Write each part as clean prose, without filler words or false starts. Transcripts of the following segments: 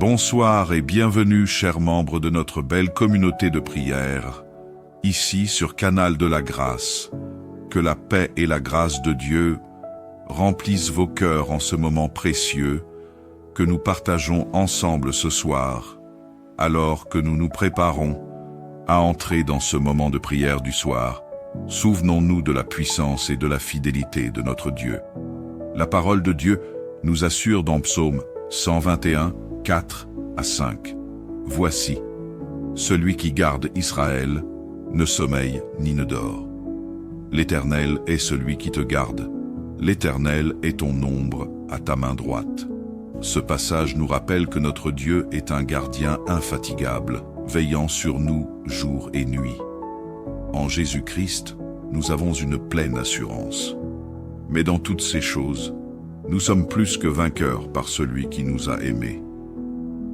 Bonsoir et bienvenue, chers membres de notre belle communauté de prière, ici sur Canal de la Grâce. Que la paix et la grâce de Dieu remplissent vos cœurs en ce moment précieux que nous partageons ensemble ce soir, alors que nous nous préparons à entrer dans ce moment de prière du soir. Souvenons-nous de la puissance et de la fidélité de notre Dieu. La parole de Dieu nous assure dans Psaume 121, 4 à 5. Voici, celui qui garde Israël ne sommeille ni ne dort. L'Éternel est celui qui te garde. L'Éternel est ton ombre à ta main droite. Ce passage nous rappelle que notre Dieu est un gardien infatigable, veillant sur nous jour et nuit. En Jésus-Christ, nous avons une pleine assurance. Mais dans toutes ces choses, nous sommes plus que vainqueurs par celui qui nous a aimés.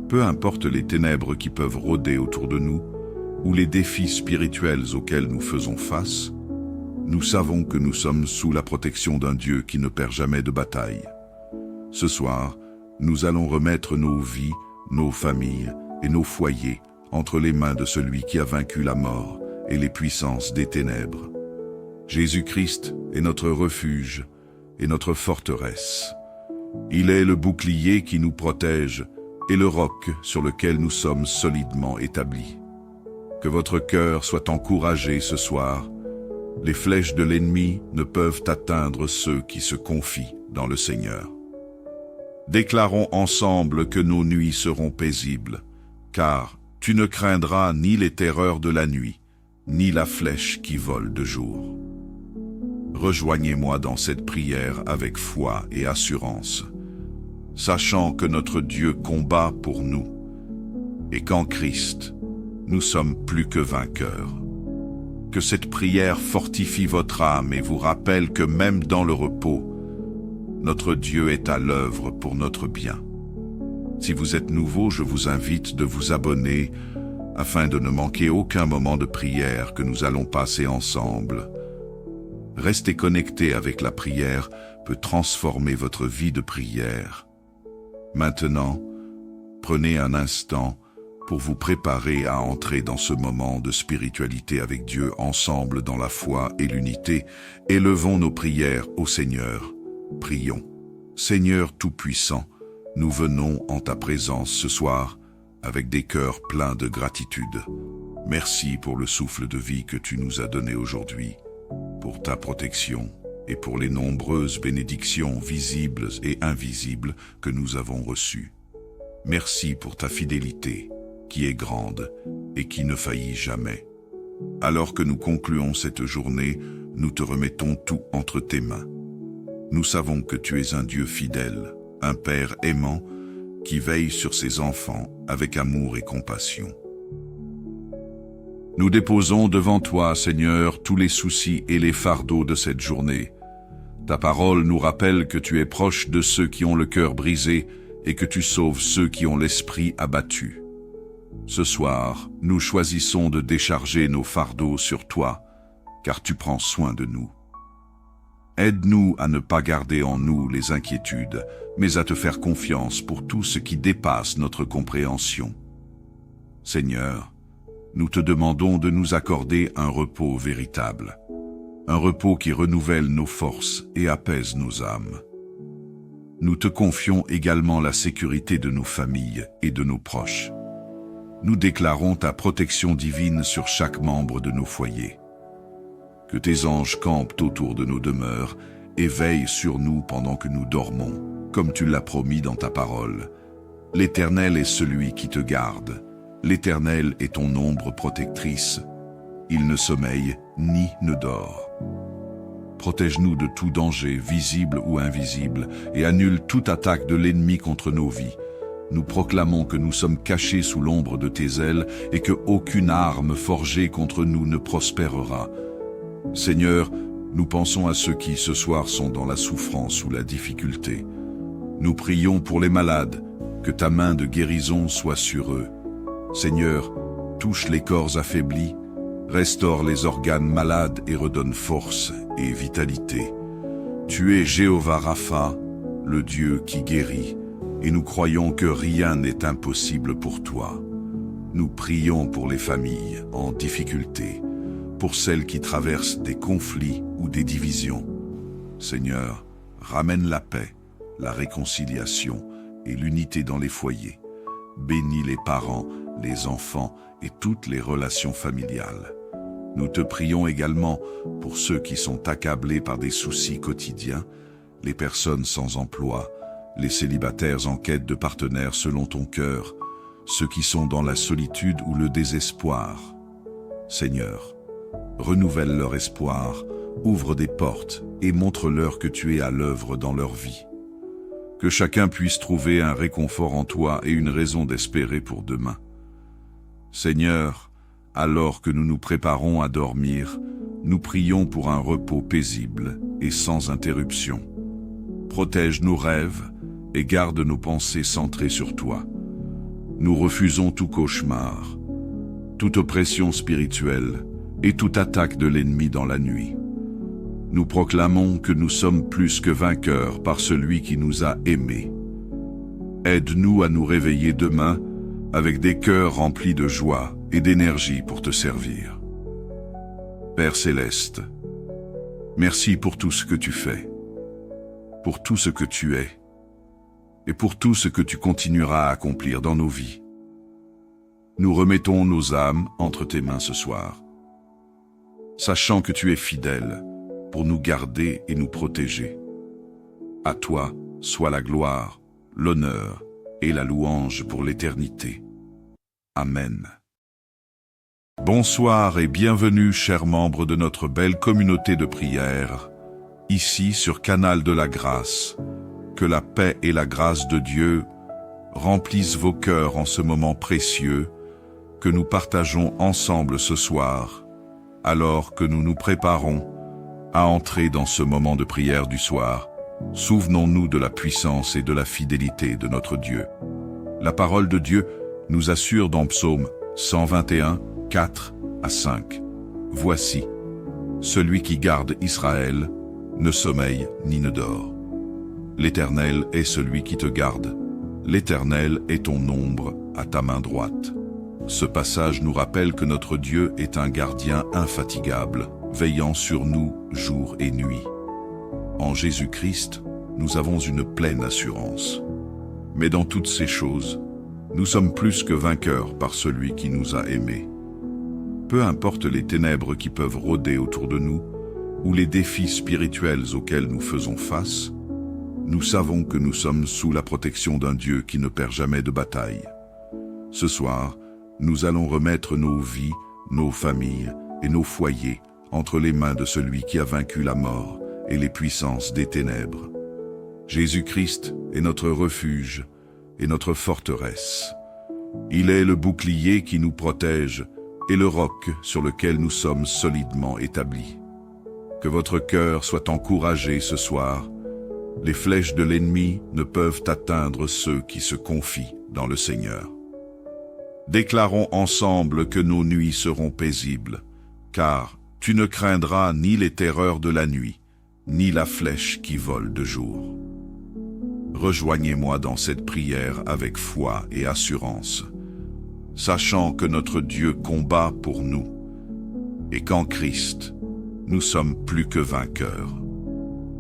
Peu importe les ténèbres qui peuvent rôder autour de nous, ou les défis spirituels auxquels nous faisons face, nous savons que nous sommes sous la protection d'un Dieu qui ne perd jamais de bataille. Ce soir, nous allons remettre nos vies, nos familles et nos foyers entre les mains de celui qui a vaincu la mort et les puissances des ténèbres. Jésus-Christ est notre refuge et notre forteresse. Il est le bouclier qui nous protège et le roc sur lequel nous sommes solidement établis. Que votre cœur soit encouragé ce soir. Les flèches de l'ennemi ne peuvent atteindre ceux qui se confient dans le Seigneur. Déclarons ensemble que nos nuits seront paisibles, car tu ne craindras ni les terreurs de la nuit, ni la flèche qui vole de jour. Rejoignez-moi dans cette prière avec foi et assurance, sachant que notre Dieu combat pour nous, et qu'en Christ, nous sommes plus que vainqueurs. Que cette prière fortifie votre âme et vous rappelle que même dans le repos, notre Dieu est à l'œuvre pour notre bien. Si vous êtes nouveau, je vous invite de vous abonner afin de ne manquer aucun moment de prière que nous allons passer ensemble. Rester connecté avec la prière peut transformer votre vie de prière. Maintenant, prenez un instant pour vous préparer à entrer dans ce moment de spiritualité avec Dieu ensemble dans la foi et l'unité. Élevons nos prières au Seigneur. Prions. Seigneur Tout-Puissant, nous venons en ta présence ce soir avec des cœurs pleins de gratitude. Merci pour le souffle de vie que tu nous as donné aujourd'hui, pour ta protection et pour les nombreuses bénédictions visibles et invisibles que nous avons reçues. Merci pour ta fidélité, qui est grande et qui ne faillit jamais. Alors que nous concluons cette journée, nous te remettons tout entre tes mains. Nous savons que tu es un Dieu fidèle, un Père aimant, qui veille sur ses enfants avec amour et compassion. Nous déposons devant toi, Seigneur, tous les soucis et les fardeaux de cette journée. Ta parole nous rappelle que tu es proche de ceux qui ont le cœur brisé et que tu sauves ceux qui ont l'esprit abattu. Ce soir, nous choisissons de décharger nos fardeaux sur toi, car tu prends soin de nous. Aide-nous à ne pas garder en nous les inquiétudes, mais à te faire confiance pour tout ce qui dépasse notre compréhension. Seigneur, nous te demandons de nous accorder un repos véritable, un repos qui renouvelle nos forces et apaise nos âmes. Nous te confions également la sécurité de nos familles et de nos proches. Nous déclarons ta protection divine sur chaque membre de nos foyers. Que tes anges campent autour de nos demeures et veillent sur nous pendant que nous dormons, comme tu l'as promis dans ta parole. L'Éternel est celui qui te garde. L'Éternel est ton ombre protectrice. Il ne sommeille ni ne dort. Protège-nous de tout danger, visible ou invisible, et annule toute attaque de l'ennemi contre nos vies. Nous proclamons que nous sommes cachés sous l'ombre de tes ailes et que aucune arme forgée contre nous ne prospérera. Seigneur, nous pensons à ceux qui ce soir sont dans la souffrance ou la difficulté. Nous prions pour les malades, que ta main de guérison soit sur eux. Seigneur, touche les corps affaiblis, restaure les organes malades et redonne force et vitalité. Tu es Jéhovah Rapha, le Dieu qui guérit, et nous croyons que rien n'est impossible pour toi. Nous prions pour les familles en difficulté, pour celles qui traversent des conflits ou des divisions. Seigneur, ramène la paix, la réconciliation et l'unité dans les foyers. Bénis les parents, les enfants et toutes les relations familiales. Nous te prions également pour ceux qui sont accablés par des soucis quotidiens, les personnes sans emploi, les célibataires en quête de partenaires selon ton cœur, ceux qui sont dans la solitude ou le désespoir. Seigneur, renouvelle leur espoir, ouvre des portes et montre-leur que tu es à l'œuvre dans leur vie. Que chacun puisse trouver un réconfort en toi et une raison d'espérer pour demain. Seigneur, alors que nous nous préparons à dormir, nous prions pour un repos paisible et sans interruption. Protège nos rêves et garde nos pensées centrées sur toi. Nous refusons tout cauchemar, toute oppression spirituelle et toute attaque de l'ennemi dans la nuit. Nous proclamons que nous sommes plus que vainqueurs par celui qui nous a aimés. Aide-nous à nous réveiller demain avec des cœurs remplis de joie et d'énergie pour te servir. Père Céleste, merci pour tout ce que tu fais, pour tout ce que tu es, et pour tout ce que tu continueras à accomplir dans nos vies. Nous remettons nos âmes entre tes mains ce soir, sachant que tu es fidèle pour nous garder et nous protéger. À toi soit la gloire, l'honneur et la louange pour l'éternité. Amen. Bonsoir et bienvenue, chers membres de notre belle communauté de prière, ici sur Canal de la Grâce. Que la paix et la grâce de Dieu remplissent vos cœurs en ce moment précieux que nous partageons ensemble ce soir, alors que nous nous préparons à entrer dans ce moment de prière du soir. Souvenons-nous de la puissance et de la fidélité de notre Dieu. La parole de Dieu nous assure dans Psaume 121, 4 à 5. Voici, celui qui garde Israël ne sommeille ni ne dort. L'Éternel est celui qui te garde. L'Éternel est ton ombre à ta main droite. Ce passage nous rappelle que notre Dieu est un gardien infatigable, veillant sur nous jour et nuit. En Jésus-Christ, nous avons une pleine assurance. Mais dans toutes ces choses, nous sommes plus que vainqueurs par celui qui nous a aimés. Peu importe les ténèbres qui peuvent rôder autour de nous, ou les défis spirituels auxquels nous faisons face, nous savons que nous sommes sous la protection d'un Dieu qui ne perd jamais de bataille. Ce soir, nous allons remettre nos vies, nos familles et nos foyers entre les mains de celui qui a vaincu la mort et les puissances des ténèbres. Jésus-Christ est notre refuge et notre forteresse. Il est le bouclier qui nous protège et le roc sur lequel nous sommes solidement établis. Que votre cœur soit encouragé ce soir. Les flèches de l'ennemi ne peuvent atteindre ceux qui se confient dans le Seigneur. Déclarons ensemble que nos nuits seront paisibles, car tu ne craindras ni les terreurs de la nuit, ni la flèche qui vole de jour. Rejoignez-moi dans cette prière avec foi et assurance, sachant que notre Dieu combat pour nous, et qu'en Christ, nous sommes plus que vainqueurs.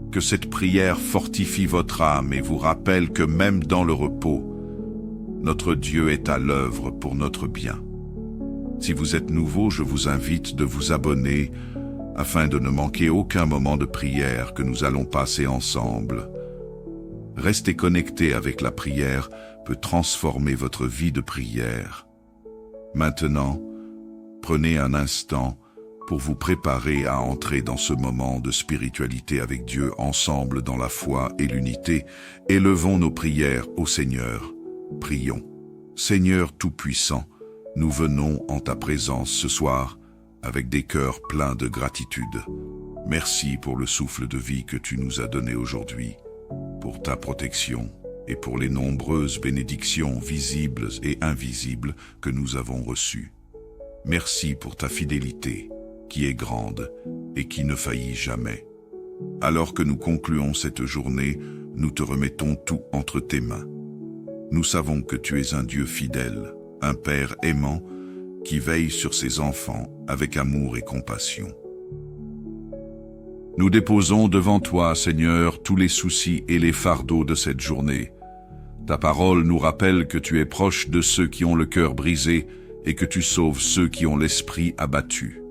Que cette prière fortifie votre âme et vous rappelle que même dans le repos, notre Dieu est à l'œuvre pour notre bien. Si vous êtes nouveau, je vous invite de vous abonner afin de ne manquer aucun moment de prière que nous allons passer ensemble. Rester connecté avec la prière peut transformer votre vie de prière. Maintenant, prenez un instant pour vous préparer à entrer dans ce moment de spiritualité avec Dieu ensemble dans la foi et l'unité. Élevons nos prières au Seigneur. Prions. Seigneur Tout-Puissant, nous venons en ta présence ce soir avec des cœurs pleins de gratitude. Merci pour le souffle de vie que tu nous as donné aujourd'hui, pour ta protection et pour les nombreuses bénédictions visibles et invisibles que nous avons reçues. Merci pour ta fidélité, qui est grande et qui ne faillit jamais. Alors que nous concluons cette journée, nous te remettons tout entre tes mains. Nous savons que tu es un Dieu fidèle, un Père aimant, qui veille sur ses enfants avec amour et compassion. Nous déposons devant toi, Seigneur, tous les soucis et les fardeaux de cette journée. Ta parole nous rappelle que tu es proche de ceux qui ont le cœur brisé et que tu sauves ceux qui ont l'esprit abattu.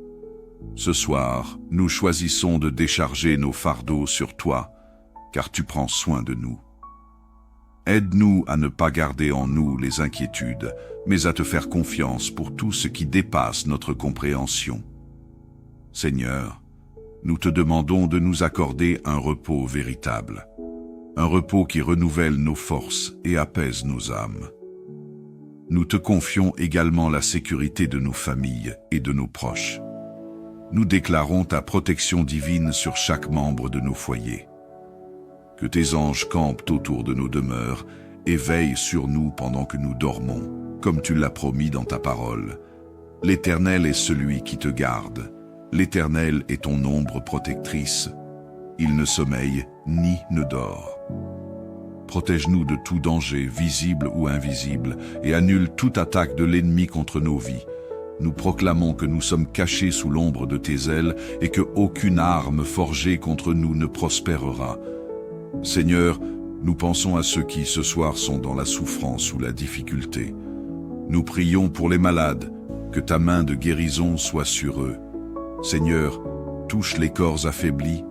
Ce soir, nous choisissons de décharger nos fardeaux sur toi, car tu prends soin de nous. Aide-nous à ne pas garder en nous les inquiétudes, mais à te faire confiance pour tout ce qui dépasse notre compréhension. Seigneur, nous te demandons de nous accorder un repos véritable, un repos qui renouvelle nos forces et apaise nos âmes. Nous te confions également la sécurité de nos familles et de nos proches. Nous déclarons ta protection divine sur chaque membre de nos foyers. Que tes anges campent autour de nos demeures et veillent sur nous pendant que nous dormons, comme tu l'as promis dans ta parole. L'Éternel est celui qui te garde. L'Éternel est ton ombre protectrice. Il ne sommeille ni ne dort. Protège-nous de tout danger, visible ou invisible, et annule toute attaque de l'ennemi contre nos vies. Nous proclamons que nous sommes cachés sous l'ombre de tes ailes et que aucune arme forgée contre nous ne prospérera. Seigneur, nous pensons à ceux qui ce soir sont dans la souffrance ou la difficulté. Nous prions pour les malades, que ta main de guérison soit sur eux. Seigneur, touche les corps affaiblis,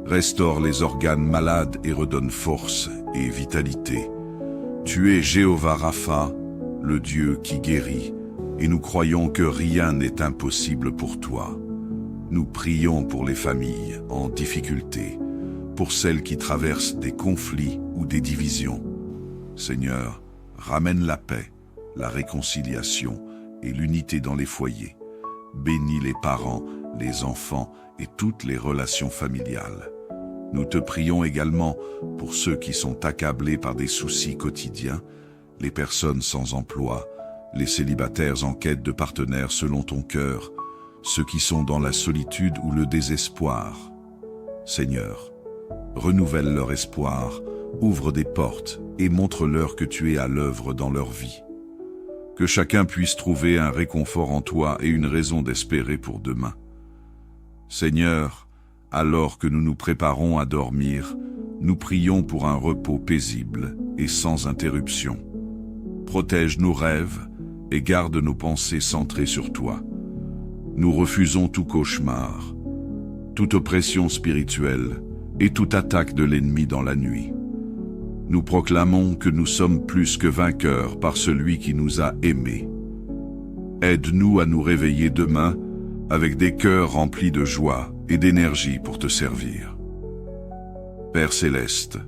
restaure les organes malades et redonne force et vitalité. Tu es Jéhovah Rapha, le Dieu qui guérit, et nous croyons que rien n'est impossible pour toi. Nous prions pour les familles en difficulté, pour celles qui traversent des conflits ou des divisions. Seigneur, ramène la paix, la réconciliation et l'unité dans les foyers. Bénis les parents, les enfants et toutes les relations familiales. Nous te prions également pour ceux qui sont accablés par des soucis quotidiens, les personnes sans emploi, les célibataires en quête de partenaires selon ton cœur, ceux qui sont dans la solitude ou le désespoir. Seigneur, renouvelle leur espoir, ouvre des portes et montre-leur que tu es à l'œuvre dans leur vie. Que chacun puisse trouver un réconfort en toi et une raison d'espérer pour demain. Seigneur, alors que nous nous préparons à dormir, nous prions pour un repos paisible et sans interruption. Protège nos rêves et garde nos pensées centrées sur toi. Nous refusons tout cauchemar, toute oppression spirituelle et toute attaque de l'ennemi dans la nuit. Nous proclamons que nous sommes plus que vainqueurs par celui qui nous a aimés. Aide-nous à nous réveiller demain avec des cœurs remplis de joie et d'énergie pour te servir. Père Céleste,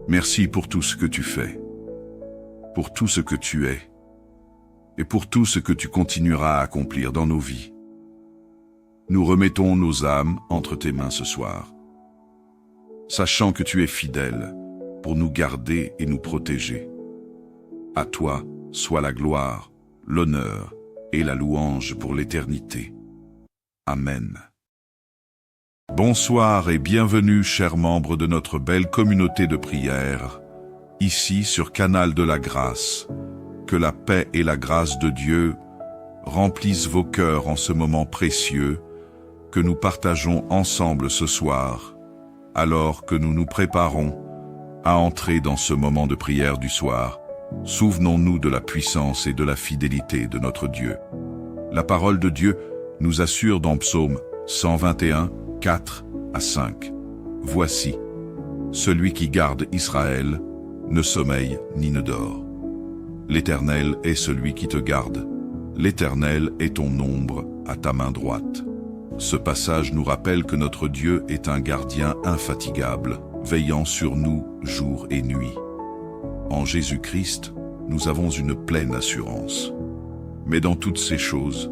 merci pour tout ce que tu fais, pour tout ce que tu es, et pour tout ce que tu continueras à accomplir dans nos vies. Nous remettons nos âmes entre tes mains ce soir, sachant que tu es fidèle pour nous garder et nous protéger. À toi soit la gloire, l'honneur et la louange pour l'éternité. Amen. Bonsoir et bienvenue, chers membres de notre belle communauté de prière, ici sur Canal de la Grâce. Que la paix et la grâce de Dieu remplissent vos cœurs en ce moment précieux que nous partageons ensemble ce soir, alors que nous nous préparons à entrer dans ce moment de prière du soir. Souvenons-nous de la puissance et de la fidélité de notre Dieu. La parole de Dieu nous assure dans Psaume 121, 4 à 5. Voici, celui qui garde Israël ne sommeille ni ne dort. L'Éternel est celui qui te garde. L'Éternel est ton ombre à ta main droite. Ce passage nous rappelle que notre Dieu est un gardien infatigable, veillant sur nous jour et nuit. En Jésus-Christ, nous avons une pleine assurance. Mais dans toutes ces choses,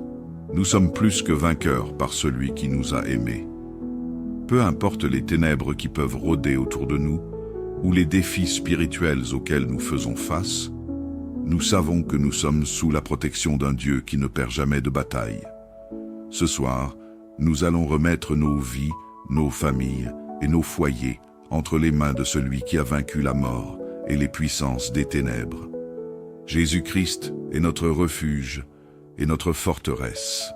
nous sommes plus que vainqueurs par celui qui nous a aimés. Peu importe les ténèbres qui peuvent rôder autour de nous, ou les défis spirituels auxquels nous faisons face, nous savons que nous sommes sous la protection d'un Dieu qui ne perd jamais de bataille. Ce soir, nous allons remettre nos vies, nos familles et nos foyers entre les mains de celui qui a vaincu la mort et les puissances des ténèbres. Jésus-Christ est notre refuge et notre forteresse.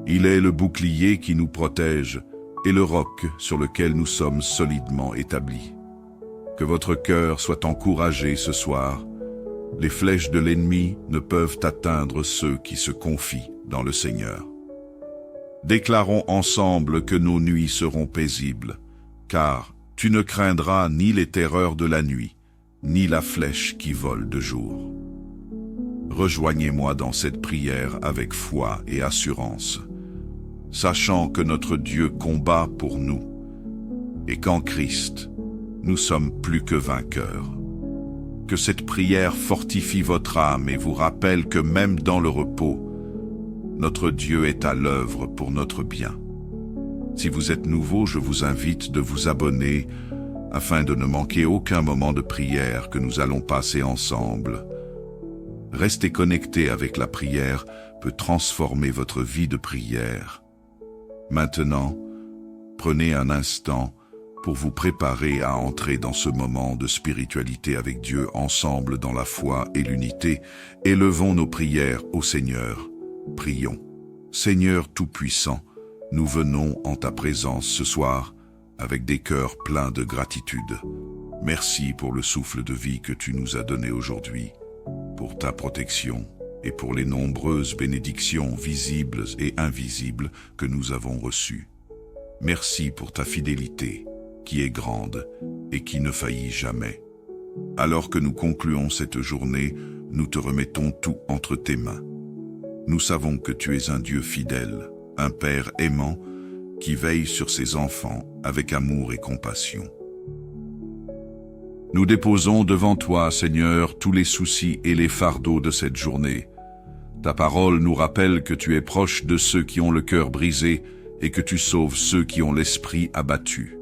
Il est le bouclier qui nous protège et le roc sur lequel nous sommes solidement établis. Que votre cœur soit encouragé ce soir. Les flèches de l'ennemi ne peuvent atteindre ceux qui se confient dans le Seigneur. Déclarons ensemble que nos nuits seront paisibles, car tu ne craindras ni les terreurs de la nuit, ni la flèche qui vole de jour. Rejoignez-moi dans cette prière avec foi et assurance, sachant que notre Dieu combat pour nous, et qu'en Christ, nous sommes plus que vainqueurs. Que cette prière fortifie votre âme et vous rappelle que même dans le repos, notre Dieu est à l'œuvre pour notre bien. Si vous êtes nouveau, je vous invite de vous abonner afin de ne manquer aucun moment de prière que nous allons passer ensemble. Rester connecté avec la prière peut transformer votre vie de prière. Maintenant, prenez un instant pour vous préparer à entrer dans ce moment de spiritualité avec Dieu ensemble dans la foi et l'unité. Élevons nos prières au Seigneur. Prions. Seigneur Tout-Puissant, nous venons en ta présence ce soir avec des cœurs pleins de gratitude. Merci pour le souffle de vie que tu nous as donné aujourd'hui, pour ta protection et pour les nombreuses bénédictions visibles et invisibles que nous avons reçues. Merci pour ta fidélité, qui est grande et qui ne faillit jamais. Alors que nous concluons cette journée, nous te remettons tout entre tes mains. Nous savons que tu es un Dieu fidèle, un Père aimant, qui veille sur ses enfants avec amour et compassion. Nous déposons devant toi, Seigneur, tous les soucis et les fardeaux de cette journée. Ta parole nous rappelle que tu es proche de ceux qui ont le cœur brisé et que tu sauves ceux qui ont l'esprit abattu.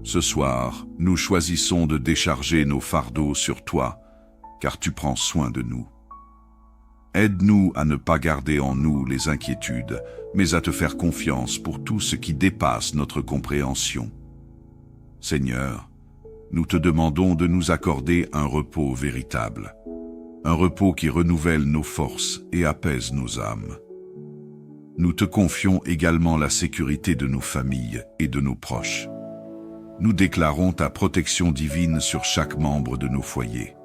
Ce soir, nous choisissons de décharger nos fardeaux sur toi, car tu prends soin de nous. Aide-nous à ne pas garder en nous les inquiétudes, mais à te faire confiance pour tout ce qui dépasse notre compréhension. Seigneur, nous te demandons de nous accorder un repos véritable, un repos qui renouvelle nos forces et apaise nos âmes. Nous te confions également la sécurité de nos familles et de nos proches. Nous déclarons ta protection divine sur chaque membre de nos foyers.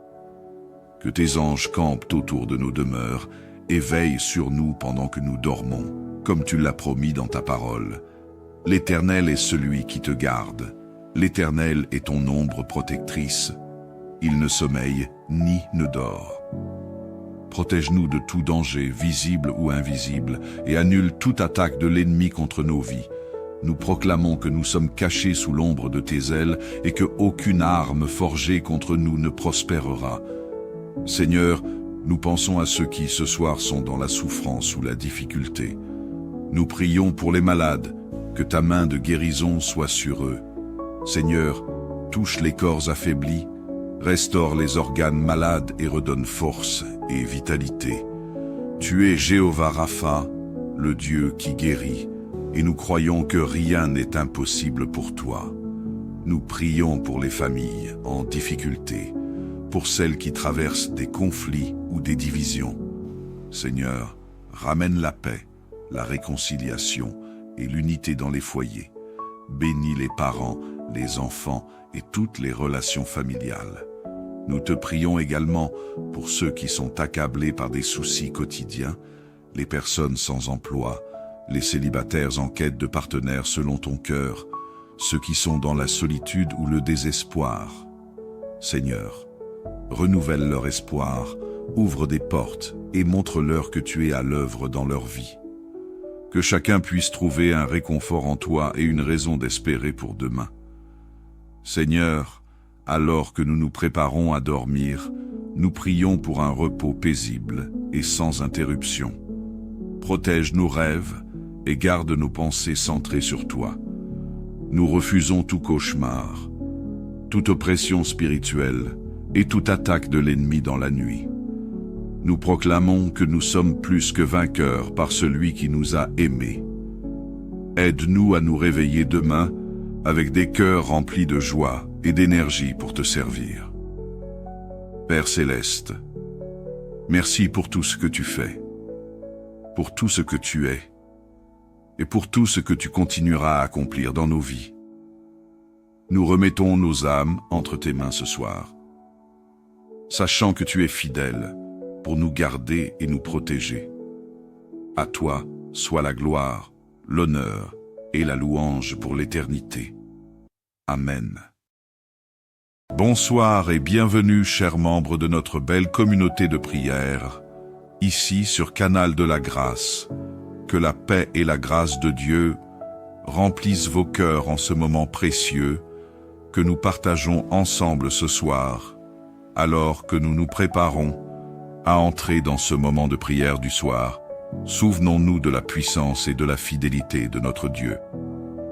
Que tes anges campent autour de nos demeures et veillent sur nous pendant que nous dormons, comme tu l'as promis dans ta parole. L'Éternel est celui qui te garde. L'Éternel est ton ombre protectrice. Il ne sommeille ni ne dort. Protège-nous de tout danger, visible ou invisible, et annule toute attaque de l'ennemi contre nos vies. Nous proclamons que nous sommes cachés sous l'ombre de tes ailes et que aucune arme forgée contre nous ne prospérera. Seigneur, nous pensons à ceux qui ce soir sont dans la souffrance ou la difficulté. Nous prions pour les malades, que ta main de guérison soit sur eux. Seigneur, touche les corps affaiblis, restaure les organes malades et redonne force et vitalité. Tu es Jéhovah Rapha, le Dieu qui guérit, et nous croyons que rien n'est impossible pour toi. Nous prions pour les familles en difficulté, pour celles qui traversent des conflits ou des divisions. Seigneur, ramène la paix, la réconciliation et l'unité dans les foyers. Bénis les parents, les enfants et toutes les relations familiales. Nous te prions également pour ceux qui sont accablés par des soucis quotidiens, les personnes sans emploi, les célibataires en quête de partenaires selon ton cœur, ceux qui sont dans la solitude ou le désespoir. Seigneur, renouvelle leur espoir, ouvre des portes et montre-leur que tu es à l'œuvre dans leur vie. Que chacun puisse trouver un réconfort en toi et une raison d'espérer pour demain. Seigneur, alors que nous nous préparons à dormir, nous prions pour un repos paisible et sans interruption. Protège nos rêves et garde nos pensées centrées sur toi. Nous refusons tout cauchemar, toute oppression spirituelle et toute attaque de l'ennemi dans la nuit. Nous proclamons que nous sommes plus que vainqueurs par celui qui nous a aimés. Aide-nous à nous réveiller demain avec des cœurs remplis de joie et d'énergie pour te servir. Père céleste, merci pour tout ce que tu fais, pour tout ce que tu es, et pour tout ce que tu continueras à accomplir dans nos vies. Nous remettons nos âmes entre tes mains ce soir, sachant que tu es fidèle pour nous garder et nous protéger. À toi soit la gloire, l'honneur et la louange pour l'éternité. Amen. Bonsoir et bienvenue, chers membres de notre belle communauté de prière, ici sur Canal de la Grâce. Que la paix et la grâce de Dieu remplissent vos cœurs en ce moment précieux que nous partageons ensemble ce soir, alors que nous nous préparons à entrer dans ce moment de prière du soir. Souvenons-nous de la puissance et de la fidélité de notre Dieu.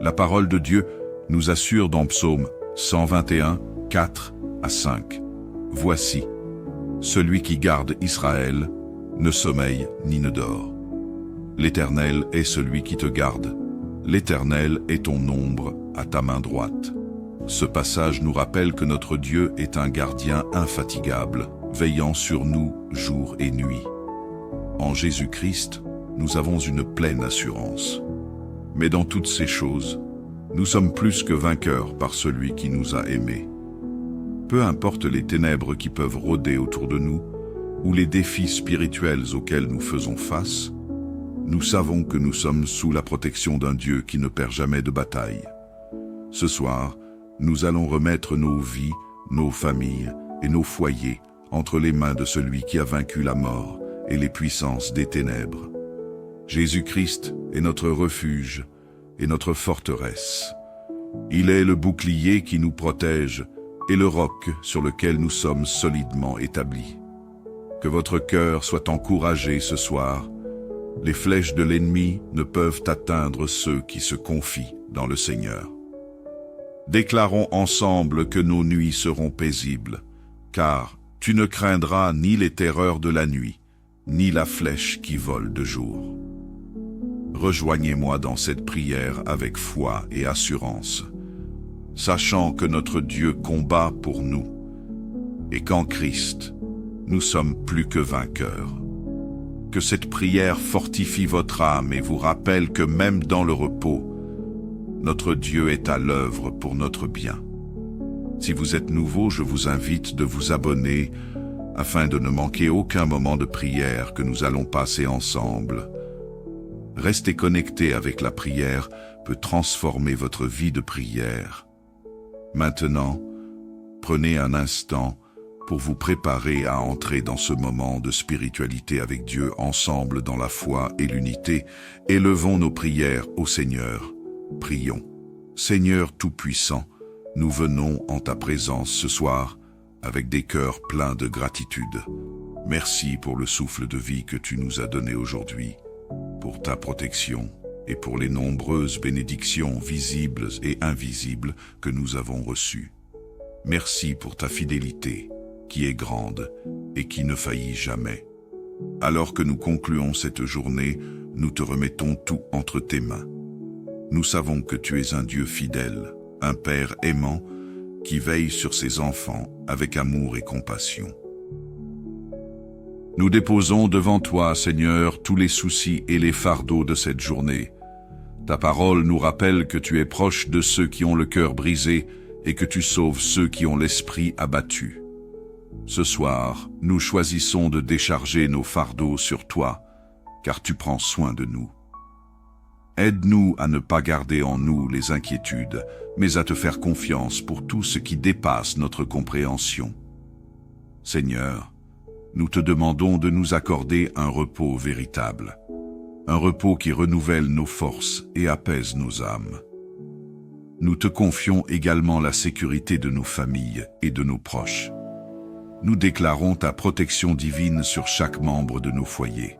La parole de Dieu nous assure dans Psaume 121, 4 à 5. Voici, celui qui garde Israël ne sommeille ni ne dort. L'Éternel est celui qui te garde. L'Éternel est ton ombre à ta main droite. Ce passage nous rappelle que notre Dieu est un gardien infatigable, veillant sur nous jour et nuit. En Jésus-Christ, nous avons une pleine assurance. Mais dans toutes ces choses, nous sommes plus que vainqueurs par celui qui nous a aimés. Peu importe les ténèbres qui peuvent rôder autour de nous, ou les défis spirituels auxquels nous faisons face, nous savons que nous sommes sous la protection d'un Dieu qui ne perd jamais de bataille. Ce soir, nous allons remettre nos vies, nos familles et nos foyers entre les mains de celui qui a vaincu la mort et les puissances des ténèbres. Jésus-Christ est notre refuge et notre forteresse. Il est le bouclier qui nous protège et le roc sur lequel nous sommes solidement établis. Que votre cœur soit encouragé ce soir. Les flèches de l'ennemi ne peuvent atteindre ceux qui se confient dans le Seigneur. Déclarons ensemble que nos nuits seront paisibles, car tu ne craindras ni les terreurs de la nuit, ni la flèche qui vole de jour. Rejoignez-moi dans cette prière avec foi et assurance, sachant que notre Dieu combat pour nous, et qu'en Christ, nous sommes plus que vainqueurs. Que cette prière fortifie votre âme et vous rappelle que même dans le repos, notre Dieu est à l'œuvre pour notre bien. Si vous êtes nouveau, je vous invite de vous abonner afin de ne manquer aucun moment de prière que nous allons passer ensemble. Rester connecté avec la prière peut transformer votre vie de prière. Maintenant, prenez un instant pour vous préparer à entrer dans ce moment de spiritualité avec Dieu ensemble dans la foi et l'unité. Élevons nos prières au Seigneur. Prions. Seigneur Tout-Puissant, nous venons en ta présence ce soir avec des cœurs pleins de gratitude. Merci pour le souffle de vie que tu nous as donné aujourd'hui, pour ta protection et pour les nombreuses bénédictions visibles et invisibles que nous avons reçues. Merci pour ta fidélité, qui est grande et qui ne faillit jamais. Alors que nous concluons cette journée, nous te remettons tout entre tes mains. Nous savons que tu es un Dieu fidèle, un Père aimant, qui veille sur ses enfants avec amour et compassion. Nous déposons devant toi, Seigneur, tous les soucis et les fardeaux de cette journée. Ta parole nous rappelle que tu es proche de ceux qui ont le cœur brisé et que tu sauves ceux qui ont l'esprit abattu. Ce soir, nous choisissons de décharger nos fardeaux sur toi, car tu prends soin de nous. Aide-nous à ne pas garder en nous les inquiétudes, mais à te faire confiance pour tout ce qui dépasse notre compréhension. Seigneur, nous te demandons de nous accorder un repos véritable, un repos qui renouvelle nos forces et apaise nos âmes. Nous te confions également la sécurité de nos familles et de nos proches. Nous déclarons ta protection divine sur chaque membre de nos foyers.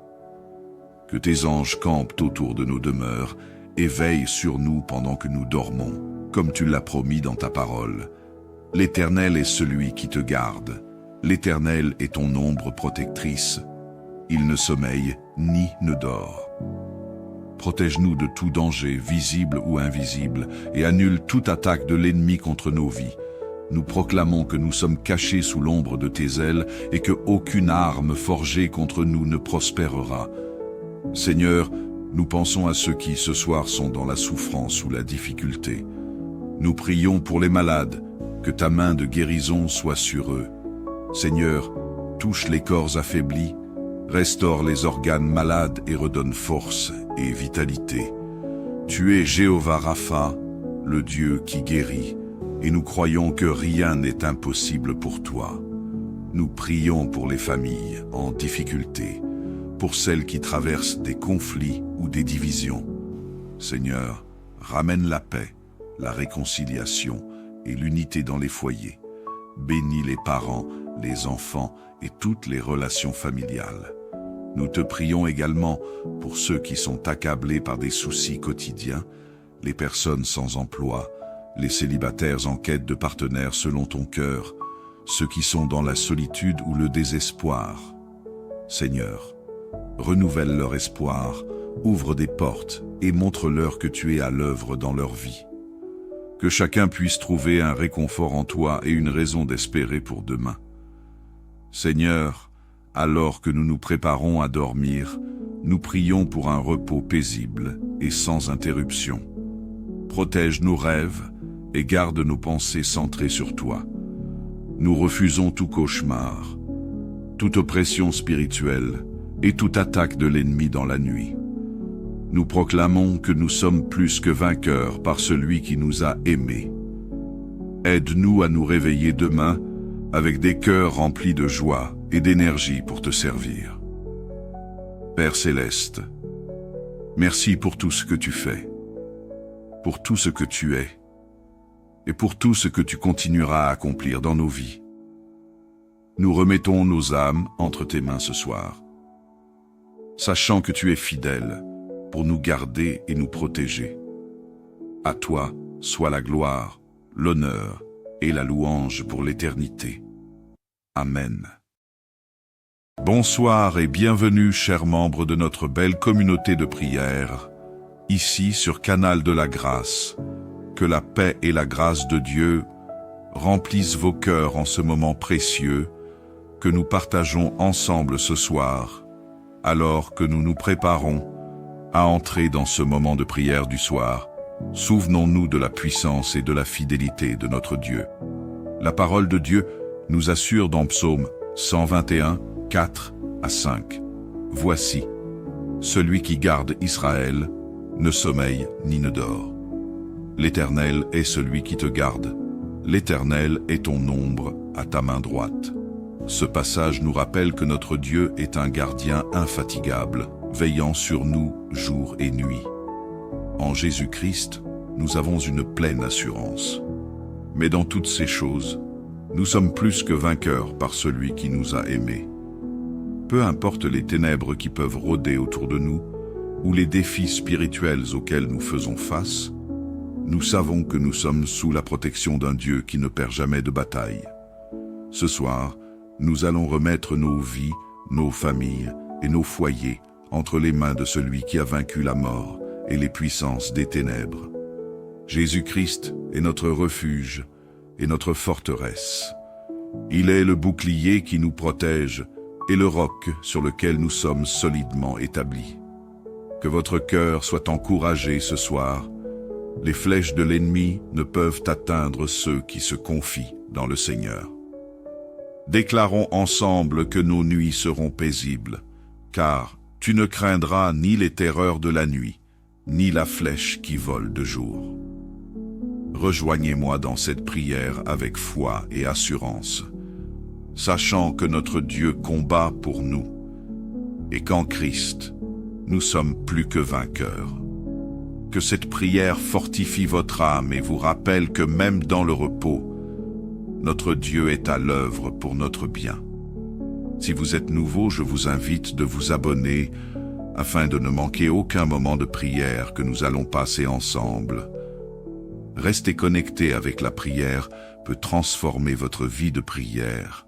Que tes anges campent autour de nos demeures et veillent sur nous pendant que nous dormons, comme tu l'as promis dans ta parole. L'Éternel est celui qui te garde. L'Éternel est ton ombre protectrice. Il ne sommeille ni ne dort. Protège-nous de tout danger, visible ou invisible, et annule toute attaque de l'ennemi contre nos vies. nous proclamons que nous sommes cachés sous l'ombre de tes ailes et que aucune arme forgée contre nous ne prospérera. Seigneur, nous pensons à ceux qui ce soir sont dans la souffrance ou la difficulté. Nous prions pour les malades, que ta main de guérison soit sur eux. Seigneur, touche les corps affaiblis, restaure les organes malades et redonne force et vitalité. Tu es Jéhovah Rapha, le Dieu qui guérit, et nous croyons que rien n'est impossible pour toi. Nous prions pour les familles en difficulté, pour celles qui traversent des conflits ou des divisions. Seigneur, ramène la paix, la réconciliation et l'unité dans les foyers. Bénis les parents, les enfants et toutes les relations familiales. Nous te prions également pour ceux qui sont accablés par des soucis quotidiens, les personnes sans emploi, les célibataires en quête de partenaires selon ton cœur, ceux qui sont dans la solitude ou le désespoir. Seigneur, renouvelle leur espoir, ouvre des portes et montre-leur que tu es à l'œuvre dans leur vie. Que chacun puisse trouver un réconfort en toi et une raison d'espérer pour demain. Seigneur, alors que nous nous préparons à dormir, nous prions pour un repos paisible et sans interruption. Protège nos rêves et garde nos pensées centrées sur toi. Nous refusons tout cauchemar, toute oppression spirituelle et toute attaque de l'ennemi dans la nuit. Nous proclamons que nous sommes plus que vainqueurs par celui qui nous a aimés. Aide-nous à nous réveiller demain avec des cœurs remplis de joie et d'énergie pour te servir. Père Céleste, merci pour tout ce que tu fais, pour tout ce que tu es, et pour tout ce que tu continueras à accomplir dans nos vies. Nous remettons nos âmes entre tes mains ce soir, sachant que tu es fidèle pour nous garder et nous protéger. À toi soit la gloire, l'honneur et la louange pour l'éternité. Amen. Bonsoir et bienvenue, chers membres de notre belle communauté de prière, ici sur Canal de la Grâce. Que la paix et la grâce de Dieu remplissent vos cœurs en ce moment précieux que nous partageons ensemble ce soir, alors que nous nous préparons à entrer dans ce moment de prière du soir. Souvenons-nous de la puissance et de la fidélité de notre Dieu. La parole de Dieu nous assure dans Psaume 121, 4 à 5. Voici, celui qui garde Israël ne sommeille ni ne dort. L'Éternel est celui qui te garde. L'Éternel est ton ombre à ta main droite. Ce passage nous rappelle que notre Dieu est un gardien infatigable, veillant sur nous jour et nuit. En Jésus-Christ, nous avons une pleine assurance. Mais dans toutes ces choses, nous sommes plus que vainqueurs par celui qui nous a aimés. Peu importe les ténèbres qui peuvent rôder autour de nous, ou les défis spirituels auxquels nous faisons face, nous savons que nous sommes sous la protection d'un Dieu qui ne perd jamais de bataille. Ce soir, nous allons remettre nos vies, nos familles et nos foyers entre les mains de celui qui a vaincu la mort et les puissances des ténèbres. Jésus-Christ est notre refuge et notre forteresse. Il est le bouclier qui nous protège et le roc sur lequel nous sommes solidement établis. Que votre cœur soit encouragé ce soir. Les flèches de l'ennemi ne peuvent atteindre ceux qui se confient dans le Seigneur. Déclarons ensemble que nos nuits seront paisibles, car tu ne craindras ni les terreurs de la nuit, ni la flèche qui vole de jour. Rejoignez-moi dans cette prière avec foi et assurance, sachant que notre Dieu combat pour nous, et qu'en Christ, nous sommes plus que vainqueurs. Que cette prière fortifie votre âme et vous rappelle que même dans le repos, notre Dieu est à l'œuvre pour notre bien. Si vous êtes nouveau, je vous invite de vous abonner afin de ne manquer aucun moment de prière que nous allons passer ensemble. Rester connecté avec la prière peut transformer votre vie de prière.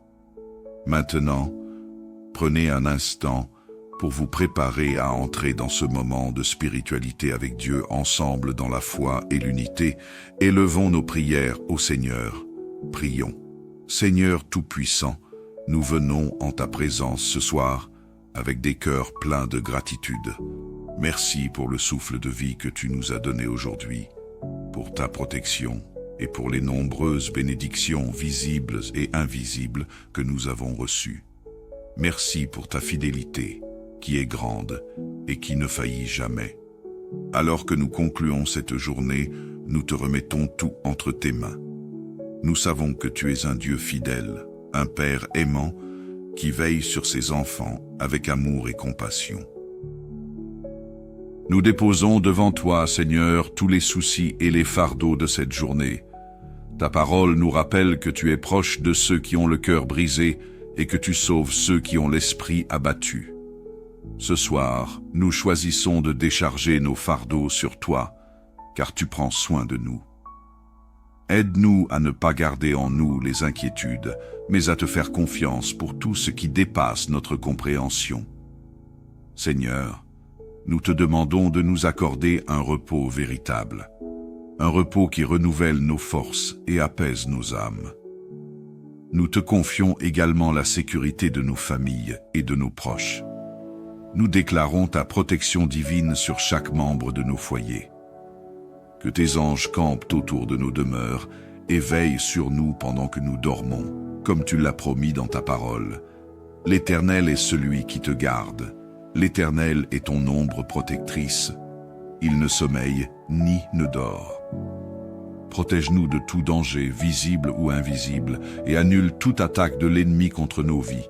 Maintenant, prenez un instant pour vous préparer à entrer dans ce moment de spiritualité avec Dieu ensemble dans la foi et l'unité. Élevons nos prières au Seigneur, Prions. Seigneur Tout-Puissant, nous venons en ta présence ce soir avec des cœurs pleins de gratitude. Merci pour le souffle de vie que tu nous as donné aujourd'hui, pour ta protection et pour les nombreuses bénédictions visibles et invisibles que nous avons reçues. Merci pour ta fidélité, qui est grande et qui ne faillit jamais. Alors que nous concluons cette journée, nous te remettons tout entre tes mains. Nous savons que tu es un Dieu fidèle, un Père aimant, qui veille sur ses enfants avec amour et compassion. Nous déposons devant toi, Seigneur, tous les soucis et les fardeaux de cette journée. Ta parole nous rappelle que tu es proche de ceux qui ont le cœur brisé et que tu sauves ceux qui ont l'esprit abattu. Ce soir, nous choisissons de décharger nos fardeaux sur toi, car tu prends soin de nous. Aide-nous à ne pas garder en nous les inquiétudes, mais à te faire confiance pour tout ce qui dépasse notre compréhension. Seigneur, nous te demandons de nous accorder un repos véritable, un repos qui renouvelle nos forces et apaise nos âmes. Nous te confions également la sécurité de nos familles et de nos proches. Nous déclarons ta protection divine sur chaque membre de nos foyers. Que tes anges campent autour de nos demeures et veillent sur nous pendant que nous dormons, comme tu l'as promis dans ta parole. L'Éternel est celui qui te garde. L'Éternel est ton ombre protectrice. Il ne sommeille ni ne dort. Protège-nous de tout danger, visible ou invisible, et annule toute attaque de l'ennemi contre nos vies.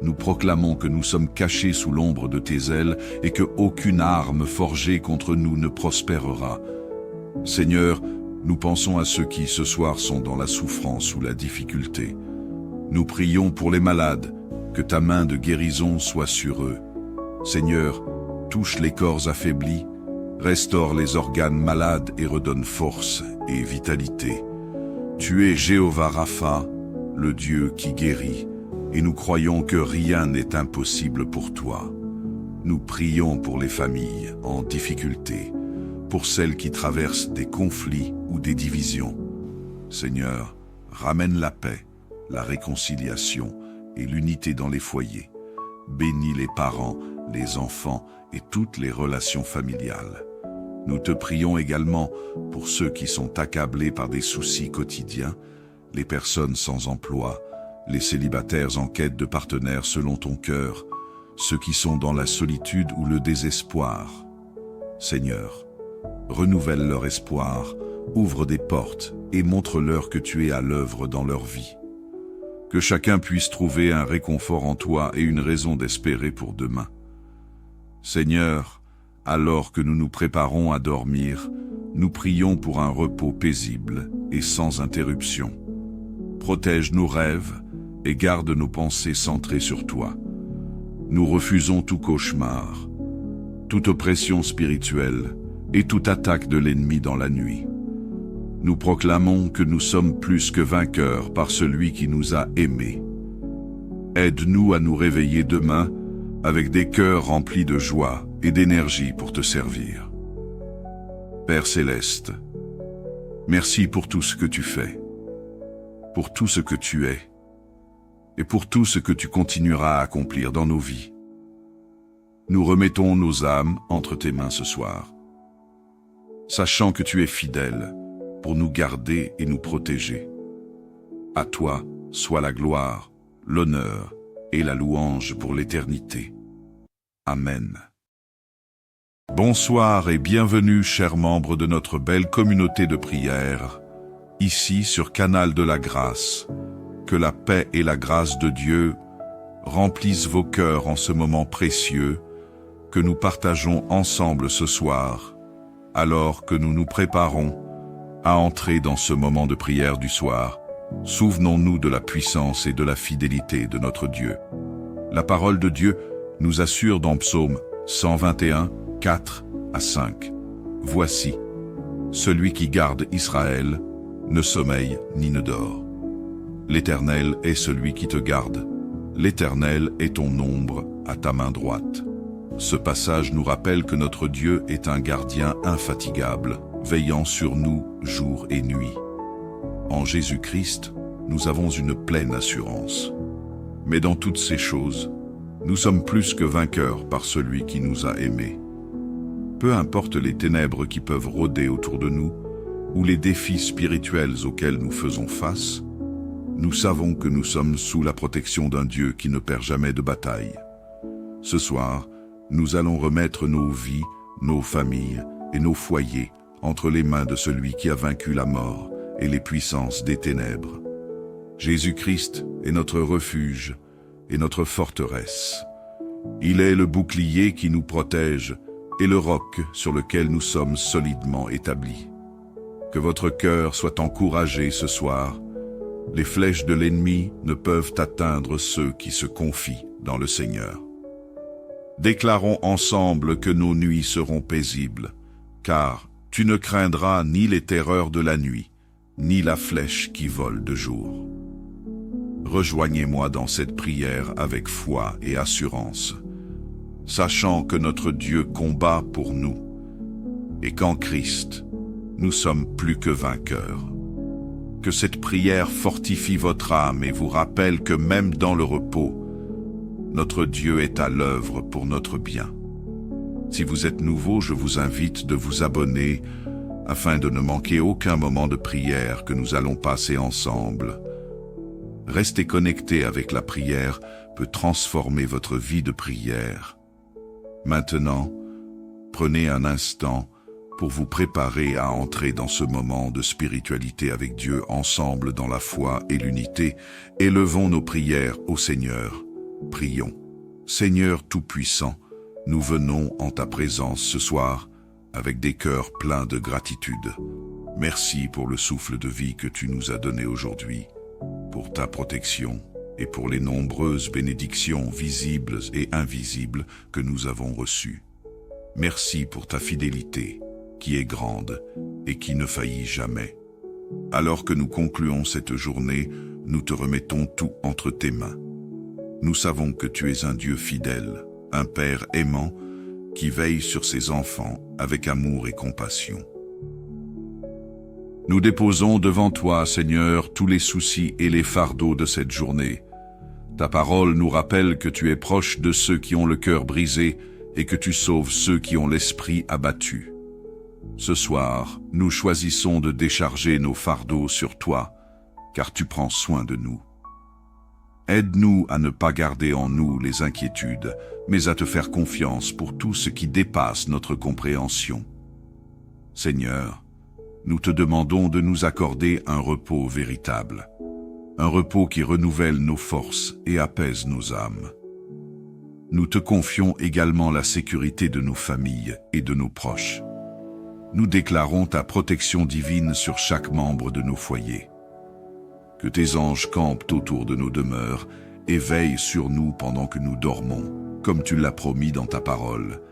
Nous proclamons que nous sommes cachés sous l'ombre de tes ailes et que aucune arme forgée contre nous ne prospérera. Seigneur, nous pensons à ceux qui ce soir sont dans la souffrance ou la difficulté. Nous prions pour les malades, que ta main de guérison soit sur eux. Seigneur, touche les corps affaiblis, restaure les organes malades et redonne force et vitalité. Tu es Jéhovah Rapha, le Dieu qui guérit, et nous croyons que rien n'est impossible pour toi. Nous prions pour les familles en difficulté, pour celles qui traversent des conflits ou des divisions. Seigneur, ramène la paix, la réconciliation et l'unité dans les foyers. Bénis les parents, les enfants et toutes les relations familiales. Nous te prions également pour ceux qui sont accablés par des soucis quotidiens, les personnes sans emploi, les célibataires en quête de partenaires selon ton cœur, ceux qui sont dans la solitude ou le désespoir. Seigneur, renouvelle leur espoir, ouvre des portes et montre-leur que tu es à l'œuvre dans leur vie. Que chacun puisse trouver un réconfort en toi et une raison d'espérer pour demain. Seigneur, alors que nous nous préparons à dormir, nous prions pour un repos paisible et sans interruption. Protège nos rêves et garde nos pensées centrées sur toi. Nous refusons tout cauchemar, toute oppression spirituelle et toute attaque de l'ennemi dans la nuit. Nous proclamons que nous sommes plus que vainqueurs par celui qui nous a aimés. Aide-nous à nous réveiller demain avec des cœurs remplis de joie et d'énergie pour te servir. Père Céleste, merci pour tout ce que tu fais, pour tout ce que tu es, et pour tout ce que tu continueras à accomplir dans nos vies. Nous remettons nos âmes entre tes mains ce soir, sachant que tu es fidèle pour nous garder et nous protéger. À toi soit la gloire, l'honneur et la louange pour l'éternité. Amen. Bonsoir et bienvenue, chers membres de notre belle communauté de prière, ici sur Canal de la Grâce. Que la paix et la grâce de Dieu remplissent vos cœurs en ce moment précieux que nous partageons ensemble ce soir, alors que nous nous préparons à entrer dans ce moment de prière du soir. Souvenons-nous de la puissance et de la fidélité de notre Dieu. La parole de Dieu nous assure dans Psaume 121, 4 à 5. Voici, celui qui garde Israël ne sommeille ni ne dort. L'Éternel est celui qui te garde. L'Éternel est ton ombre à ta main droite. Ce passage nous rappelle que notre Dieu est un gardien infatigable, veillant sur nous jour et nuit. En Jésus-Christ, nous avons une pleine assurance. Mais dans toutes ces choses, nous sommes plus que vainqueurs par celui qui nous a aimés. Peu importe les ténèbres qui peuvent rôder autour de nous, ou les défis spirituels auxquels nous faisons face, nous savons que nous sommes sous la protection d'un Dieu qui ne perd jamais de bataille. Ce soir, nous allons remettre nos vies, nos familles et nos foyers entre les mains de celui qui a vaincu la mort et les puissances des ténèbres. Jésus-Christ est notre refuge et notre forteresse. Il est le bouclier qui nous protège et le roc sur lequel nous sommes solidement établis. Que votre cœur soit encouragé ce soir. Les flèches de l'ennemi ne peuvent atteindre ceux qui se confient dans le Seigneur. Déclarons ensemble que nos nuits seront paisibles, car tu ne craindras ni les terreurs de la nuit, ni la flèche qui vole de jour. Rejoignez-moi dans cette prière avec foi et assurance, sachant que notre Dieu combat pour nous, et qu'en Christ, nous sommes plus que vainqueurs. Que cette prière fortifie votre âme et vous rappelle que même dans le repos, notre Dieu est à l'œuvre pour notre bien. Si vous êtes nouveau, je vous invite de vous abonner afin de ne manquer aucun moment de prière que nous allons passer ensemble. Rester connecté avec la prière peut transformer votre vie de prière. Maintenant, prenez un instant pour vous préparer à entrer dans ce moment de spiritualité avec Dieu ensemble dans la foi et l'unité. Élevons nos prières au Seigneur. Prions. Seigneur Tout-Puissant, nous venons en ta présence ce soir avec des cœurs pleins de gratitude. Merci pour le souffle de vie que tu nous as donné aujourd'hui, pour ta protection et pour les nombreuses bénédictions visibles et invisibles que nous avons reçues. Merci pour ta fidélité, qui est grande et qui ne faillit jamais. Alors que nous concluons cette journée, nous te remettons tout entre tes mains. Nous savons que tu es un Dieu fidèle, un Père aimant, qui veille sur ses enfants avec amour et compassion. Nous déposons devant toi, Seigneur, tous les soucis et les fardeaux de cette journée. Ta parole nous rappelle que tu es proche de ceux qui ont le cœur brisé et que tu sauves ceux qui ont l'esprit abattu. Ce soir, nous choisissons de décharger nos fardeaux sur toi, car tu prends soin de nous. Aide-nous à ne pas garder en nous les inquiétudes, mais à te faire confiance pour tout ce qui dépasse notre compréhension. Seigneur, nous te demandons de nous accorder un repos véritable, un repos qui renouvelle nos forces et apaise nos âmes. Nous te confions également la sécurité de nos familles et de nos proches. Nous déclarons ta protection divine sur chaque membre de nos foyers. Que tes anges campent autour de nos demeures et veillent sur nous pendant que nous dormons, comme tu l'as promis dans ta parole.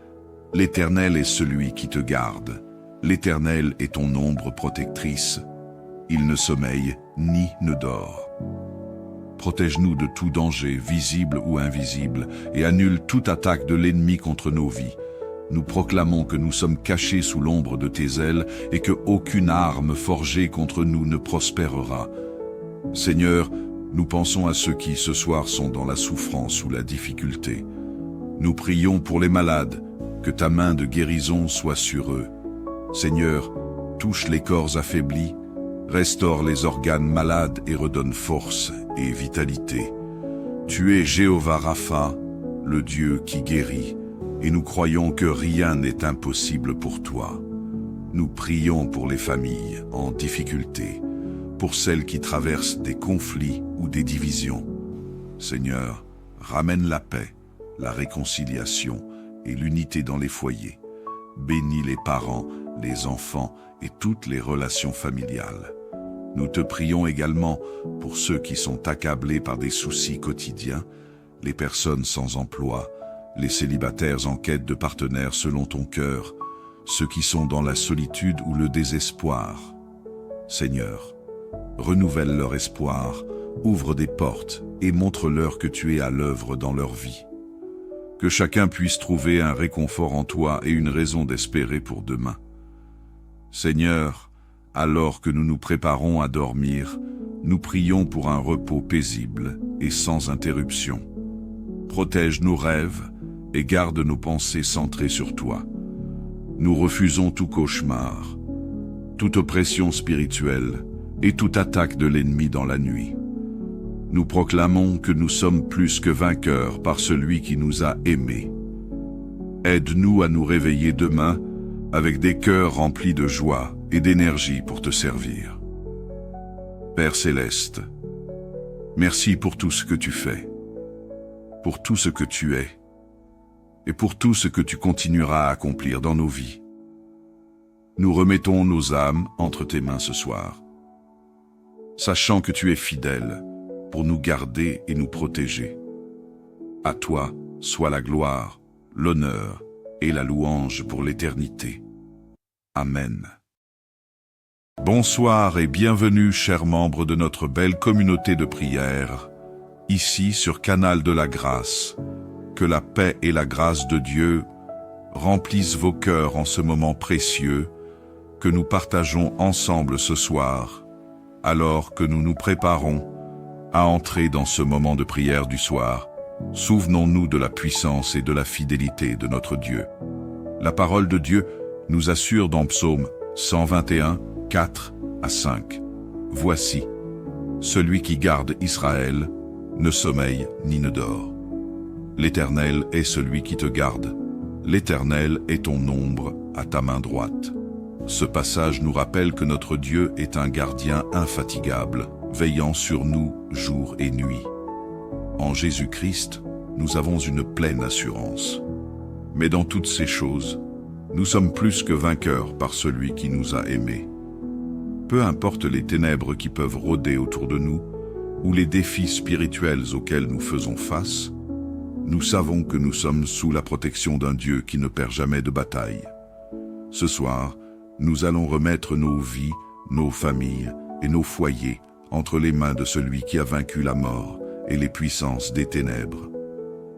L'Éternel est celui qui te garde. L'Éternel est ton ombre protectrice. Il ne sommeille ni ne dort. Protège-nous de tout danger, visible ou invisible, et annule toute attaque de l'ennemi contre nos vies. Nous proclamons que nous sommes cachés sous l'ombre de tes ailes et que aucune arme forgée contre nous ne prospérera. Seigneur, nous pensons à ceux qui ce soir sont dans la souffrance ou la difficulté. Nous prions pour les malades, que ta main de guérison soit sur eux. Seigneur, touche les corps affaiblis, restaure les organes malades et redonne force et vitalité. Tu es Jéhovah Rapha, le Dieu qui guérit, et nous croyons que rien n'est impossible pour toi. Nous prions pour les familles en difficulté, pour celles qui traversent des conflits ou des divisions. Seigneur, ramène la paix, la réconciliation et l'unité dans les foyers. Bénis les parents, les enfants et toutes les relations familiales. Nous te prions également pour ceux qui sont accablés par des soucis quotidiens, les personnes sans emploi, les célibataires en quête de partenaires selon ton cœur, ceux qui sont dans la solitude ou le désespoir. Seigneur, renouvelle leur espoir, ouvre des portes et montre-leur que tu es à l'œuvre dans leur vie. Que chacun puisse trouver un réconfort en toi et une raison d'espérer pour demain. Seigneur, alors que nous nous préparons à dormir, nous prions pour un repos paisible et sans interruption. Protège nos rêves et garde nos pensées centrées sur toi. Nous refusons tout cauchemar, toute oppression spirituelle et toute attaque de l'ennemi dans la nuit. Nous proclamons que nous sommes plus que vainqueurs par celui qui nous a aimés. Aide-nous à nous réveiller demain avec des cœurs remplis de joie et d'énergie pour te servir. Père Céleste, merci pour tout ce que tu fais, pour tout ce que tu es, et pour tout ce que tu continueras à accomplir dans nos vies. Nous remettons nos âmes entre tes mains ce soir, sachant que tu es fidèle pour nous garder et nous protéger. À toi soit la gloire, l'honneur et la louange pour l'éternité. Amen. Bonsoir et bienvenue, chers membres de notre belle communauté de prière, ici sur Canal de la Grâce. Que la paix et la grâce de Dieu remplissent vos cœurs en ce moment précieux que nous partageons ensemble ce soir, alors que nous nous préparons à entrer dans ce moment de prière du soir. Souvenons-nous de la puissance et de la fidélité de notre Dieu. La parole de Dieu nous assure dans Psaume 121, 4 à 5. Voici, celui qui garde Israël ne sommeille ni ne dort. L'Éternel est celui qui te garde. L'Éternel est ton ombre à ta main droite. Ce passage nous rappelle que notre Dieu est un gardien infatigable, veillant sur nous jour et nuit. En Jésus-Christ, nous avons une pleine assurance. Mais dans toutes ces choses, nous sommes plus que vainqueurs par celui qui nous a aimés. Peu importe les ténèbres qui peuvent rôder autour de nous, ou les défis spirituels auxquels nous faisons face, nous savons que nous sommes sous la protection d'un Dieu qui ne perd jamais de bataille. Ce soir, nous allons remettre nos vies, nos familles et nos foyers entre les mains de celui qui a vaincu la mort et les puissances des ténèbres.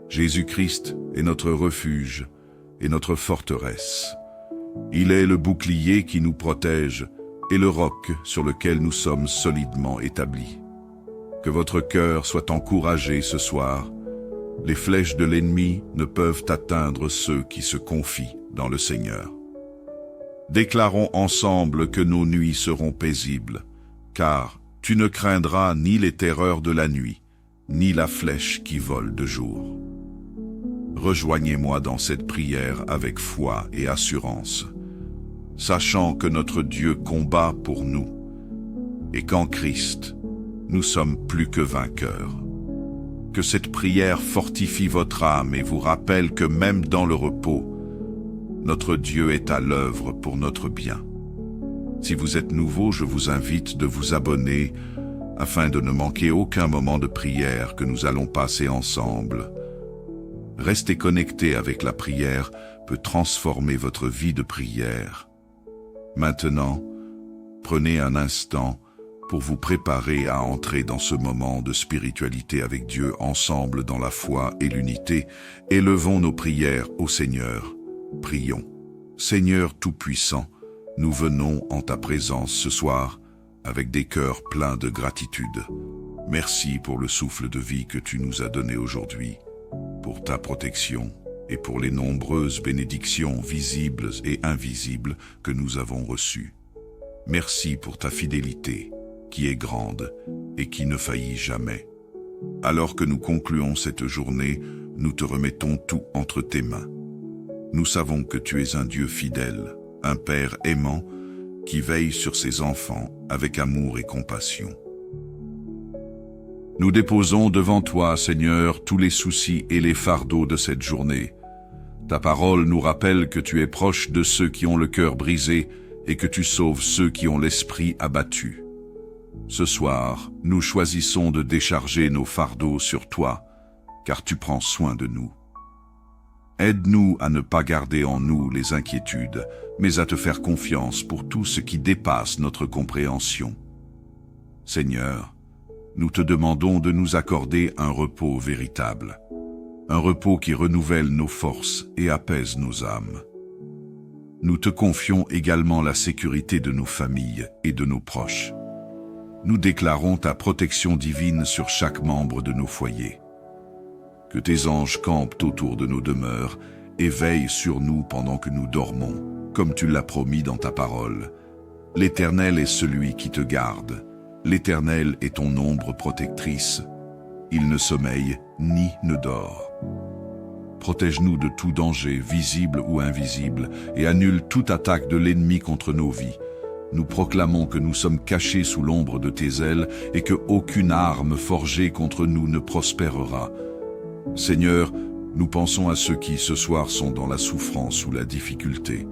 Jésus-Christ est notre refuge et notre forteresse. Il est le bouclier qui nous protège et le roc sur lequel nous sommes solidement établis. Que votre cœur soit encouragé ce soir. Les flèches de l'ennemi ne peuvent atteindre ceux qui se confient dans le Seigneur. Déclarons ensemble que nos nuits seront paisibles, car tu ne craindras ni les terreurs de la nuit, ni la flèche qui vole de jour. Rejoignez-moi dans cette prière avec foi et assurance, sachant que notre Dieu combat pour nous, et qu'en Christ, nous sommes plus que vainqueurs. Que cette prière fortifie votre âme et vous rappelle que même dans le repos, notre Dieu est à l'œuvre pour notre bien. Si vous êtes nouveau, je vous invite de vous abonner afin de ne manquer aucun moment de prière que nous allons passer ensemble. Rester connecté avec la prière peut transformer votre vie de prière. Maintenant, prenez un instant pour vous préparer à entrer dans ce moment de spiritualité avec Dieu ensemble dans la foi et l'unité. Élevons nos prières au Seigneur. Prions. Seigneur Tout-Puissant, nous venons en ta présence ce soir avec des cœurs pleins de gratitude. Merci pour le souffle de vie que tu nous as donné aujourd'hui, pour ta protection et pour les nombreuses bénédictions visibles et invisibles que nous avons reçues. Merci pour ta fidélité, qui est grande et qui ne faillit jamais. Alors que nous concluons cette journée, nous te remettons tout entre tes mains. Nous savons que tu es un Dieu fidèle, un Père aimant, qui veille sur ses enfants avec amour et compassion. Nous déposons devant toi, Seigneur, tous les soucis et les fardeaux de cette journée. Ta parole nous rappelle que tu es proche de ceux qui ont le cœur brisé et que tu sauves ceux qui ont l'esprit abattu. Ce soir, nous choisissons de décharger nos fardeaux sur toi, car tu prends soin de nous. Aide-nous à ne pas garder en nous les inquiétudes, mais à te faire confiance pour tout ce qui dépasse notre compréhension. Seigneur, nous te demandons de nous accorder un repos véritable, un repos qui renouvelle nos forces et apaise nos âmes. Nous te confions également la sécurité de nos familles et de nos proches. nous déclarons ta protection divine sur chaque membre de nos foyers. Que tes anges campent autour de nos demeures et veillent sur nous pendant que nous dormons, comme tu l'as promis dans ta parole. L'Éternel est celui qui te garde. L'Éternel est ton ombre protectrice. Il ne sommeille ni ne dort. Protège-nous de tout danger, visible ou invisible, et annule toute attaque de l'ennemi contre nos vies. Nous proclamons que nous sommes cachés sous l'ombre de tes ailes et que aucune arme forgée contre nous ne prospérera. Seigneur, nous pensons à ceux qui, ce soir, sont dans la souffrance ou la difficulté.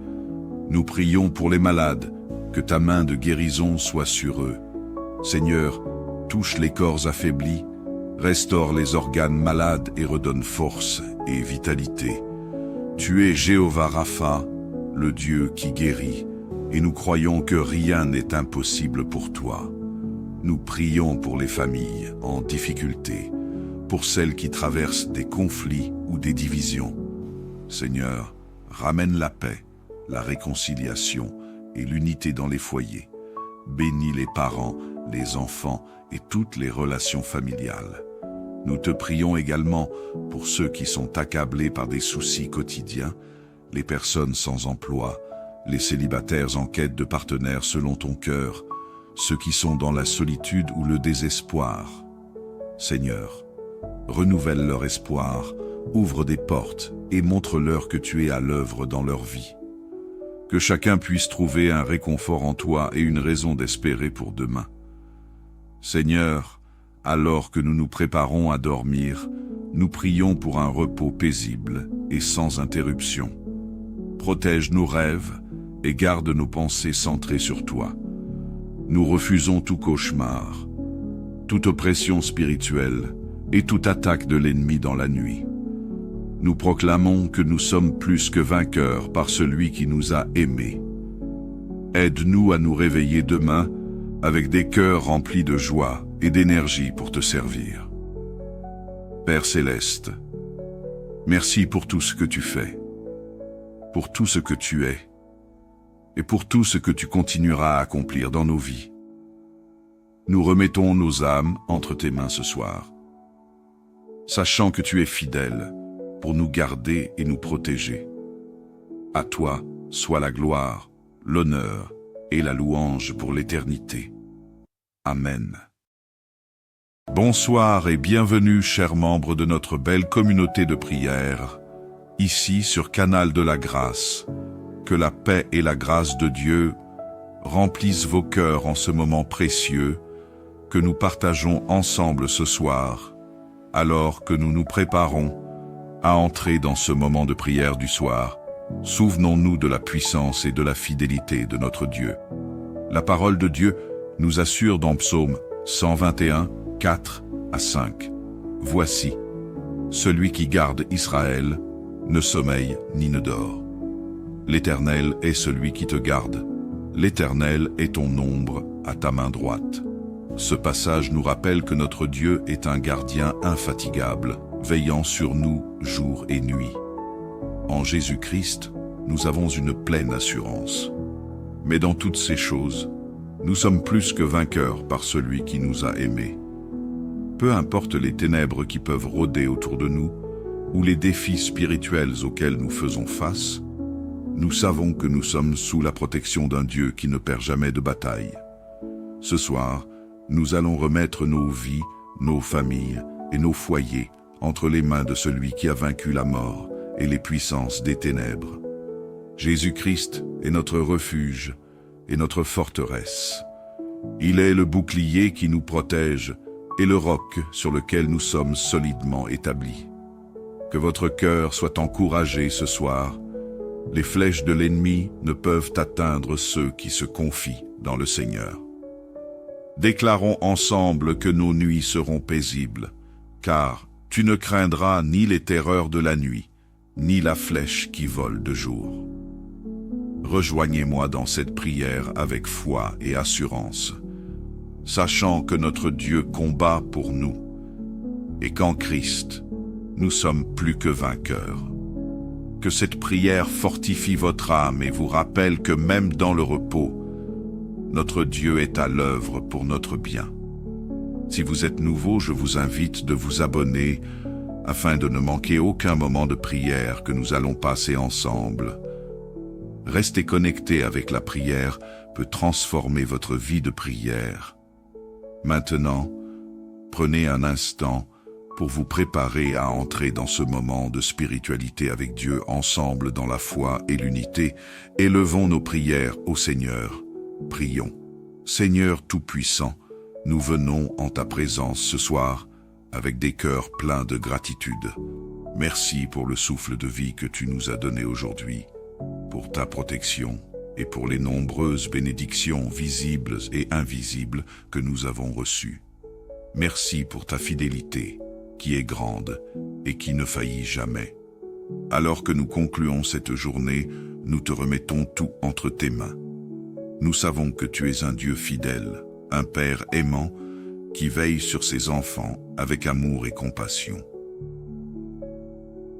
Nous prions pour les malades, que ta main de guérison soit sur eux. Seigneur, touche les corps affaiblis, restaure les organes malades et redonne force et vitalité. Tu es Jéhovah Rapha, le Dieu qui guérit, et nous croyons que rien n'est impossible pour toi. Nous prions pour les familles en difficulté, pour celles qui traversent des conflits ou des divisions. Seigneur, ramène la paix, la réconciliation et l'unité dans les foyers. Bénis les parents, les enfants et toutes les relations familiales. Nous te prions également pour ceux qui sont accablés par des soucis quotidiens, les personnes sans emploi, les célibataires en quête de partenaires selon ton cœur, ceux qui sont dans la solitude ou le désespoir. Seigneur, renouvelle leur espoir, ouvre des portes et montre-leur que tu es à l'œuvre dans leur vie. Que chacun puisse trouver un réconfort en toi et une raison d'espérer pour demain. Seigneur, alors que nous nous préparons à dormir, nous prions pour un repos paisible et sans interruption. Protège nos rêves et garde nos pensées centrées sur toi. Nous refusons tout cauchemar, toute oppression spirituelle et toute attaque de l'ennemi dans la nuit. Nous proclamons que nous sommes plus que vainqueurs par celui qui nous a aimés. Aide-nous à nous réveiller demain avec des cœurs remplis de joie et d'énergie pour te servir. Père Céleste, merci pour tout ce que tu fais, pour tout ce que tu es, et pour tout ce que tu continueras à accomplir dans nos vies. Nous remettons nos âmes entre tes mains ce soir, sachant que tu es fidèle pour nous garder et nous protéger. À toi soit la gloire, l'honneur et la louange pour l'éternité. Amen. Bonsoir et bienvenue, chers membres de notre belle communauté de prière, ici sur Canal de la Grâce. Que la paix et la grâce de Dieu remplissent vos cœurs en ce moment précieux que nous partageons ensemble ce soir, alors que nous nous préparons à entrer dans ce moment de prière du soir. Souvenons-nous de la puissance et de la fidélité de notre Dieu. La parole de Dieu nous assure dans Psaume 121, 4 à 5. Voici, celui qui garde Israël ne sommeille ni ne dort. L'Éternel est celui qui te garde. L'Éternel est ton ombre à ta main droite. Ce passage nous rappelle que notre Dieu est un gardien infatigable, veillant sur nous jour et nuit. En Jésus-Christ, nous avons une pleine assurance. Mais dans toutes ces choses, nous sommes plus que vainqueurs par celui qui nous a aimés. Peu importe les ténèbres qui peuvent rôder autour de nous, ou les défis spirituels auxquels nous faisons face, nous savons que nous sommes sous la protection d'un Dieu qui ne perd jamais de bataille. Ce soir, nous allons remettre nos vies, nos familles et nos foyers entre les mains de celui qui a vaincu la mort et les puissances des ténèbres. Jésus-Christ est notre refuge et notre forteresse. Il est le bouclier qui nous protège et le roc sur lequel nous sommes solidement établis. Que votre cœur soit encouragé ce soir. Les flèches de l'ennemi ne peuvent atteindre ceux qui se confient dans le Seigneur. Déclarons ensemble que nos nuits seront paisibles, car tu ne craindras ni les terreurs de la nuit, ni la flèche qui vole de jour. Rejoignez-moi dans cette prière avec foi et assurance, sachant que notre Dieu combat pour nous, et qu'en Christ, nous sommes plus que vainqueurs. Que cette prière fortifie votre âme et vous rappelle que même dans le repos, Notre Dieu est à l'œuvre pour notre bien. Si vous êtes nouveau, je vous invite de vous abonner afin de ne manquer aucun moment de prière que nous allons passer ensemble. Rester connecté avec la prière peut transformer votre vie de prière. Maintenant, prenez un instant pour vous préparer à entrer dans ce moment de spiritualité avec Dieu ensemble dans la foi et l'unité. Élevons nos prières au Seigneur. Prions. Seigneur Tout-Puissant, nous venons en ta présence ce soir avec des cœurs pleins de gratitude. Merci pour le souffle de vie que tu nous as donné aujourd'hui, pour ta protection et pour les nombreuses bénédictions visibles et invisibles que nous avons reçues. Merci pour ta fidélité, qui est grande et qui ne faillit jamais. Alors que nous concluons cette journée, nous te remettons tout entre tes mains. Nous savons que tu es un Dieu fidèle, un Père aimant, qui veille sur ses enfants avec amour et compassion.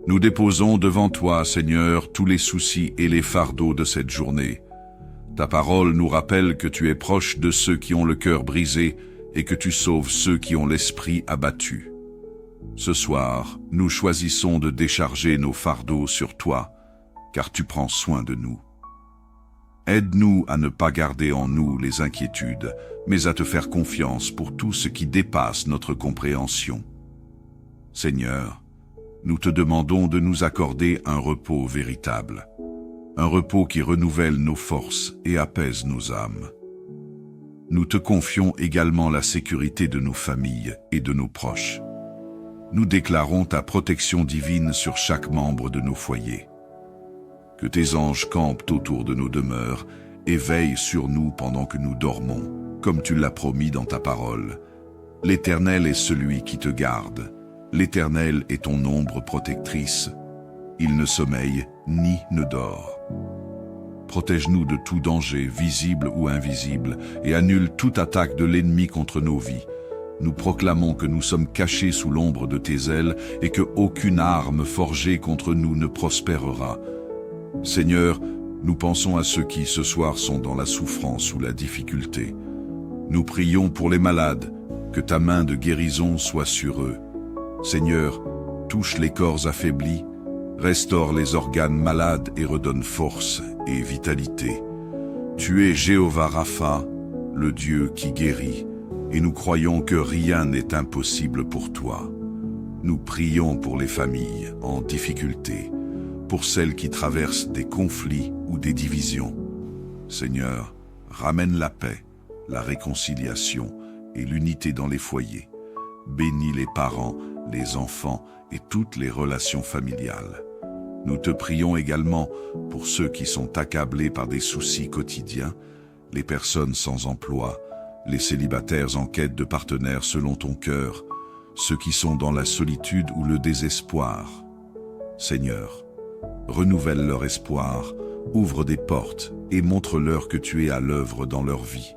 Nous déposons devant toi, Seigneur, tous les soucis et les fardeaux de cette journée. Ta parole nous rappelle que tu es proche de ceux qui ont le cœur brisé et que tu sauves ceux qui ont l'esprit abattu. Ce soir, nous choisissons de décharger nos fardeaux sur toi, car tu prends soin de nous. Aide-nous à ne pas garder en nous les inquiétudes, mais à te faire confiance pour tout ce qui dépasse notre compréhension. Seigneur, nous te demandons de nous accorder un repos véritable, un repos qui renouvelle nos forces et apaise nos âmes. Nous te confions également la sécurité de nos familles et de nos proches. Nous déclarons ta protection divine sur chaque membre de nos foyers. Que tes anges campent autour de nos demeures et veillent sur nous pendant que nous dormons, comme tu l'as promis dans ta parole. L'Éternel est celui qui te garde. L'Éternel est ton ombre protectrice. Il ne sommeille ni ne dort. Protège-nous de tout danger, visible ou invisible, et annule toute attaque de l'ennemi contre nos vies. Nous proclamons que nous sommes cachés sous l'ombre de tes ailes et que aucune arme forgée contre nous ne prospérera. Seigneur, nous pensons à ceux qui ce soir sont dans la souffrance ou la difficulté. Nous prions pour les malades, que ta main de guérison soit sur eux. Seigneur, touche les corps affaiblis, restaure les organes malades et redonne force et vitalité. Tu es Jéhovah Rapha, le Dieu qui guérit, et nous croyons que rien n'est impossible pour toi. Nous prions pour les familles en difficulté, pour celles qui traversent des conflits ou des divisions. Seigneur, ramène la paix, la réconciliation et l'unité dans les foyers. Bénis les parents, les enfants et toutes les relations familiales. Nous te prions également pour ceux qui sont accablés par des soucis quotidiens, les personnes sans emploi, les célibataires en quête de partenaires selon ton cœur, ceux qui sont dans la solitude ou le désespoir. Seigneur, renouvelle leur espoir, ouvre des portes et montre-leur que tu es à l'œuvre dans leur vie.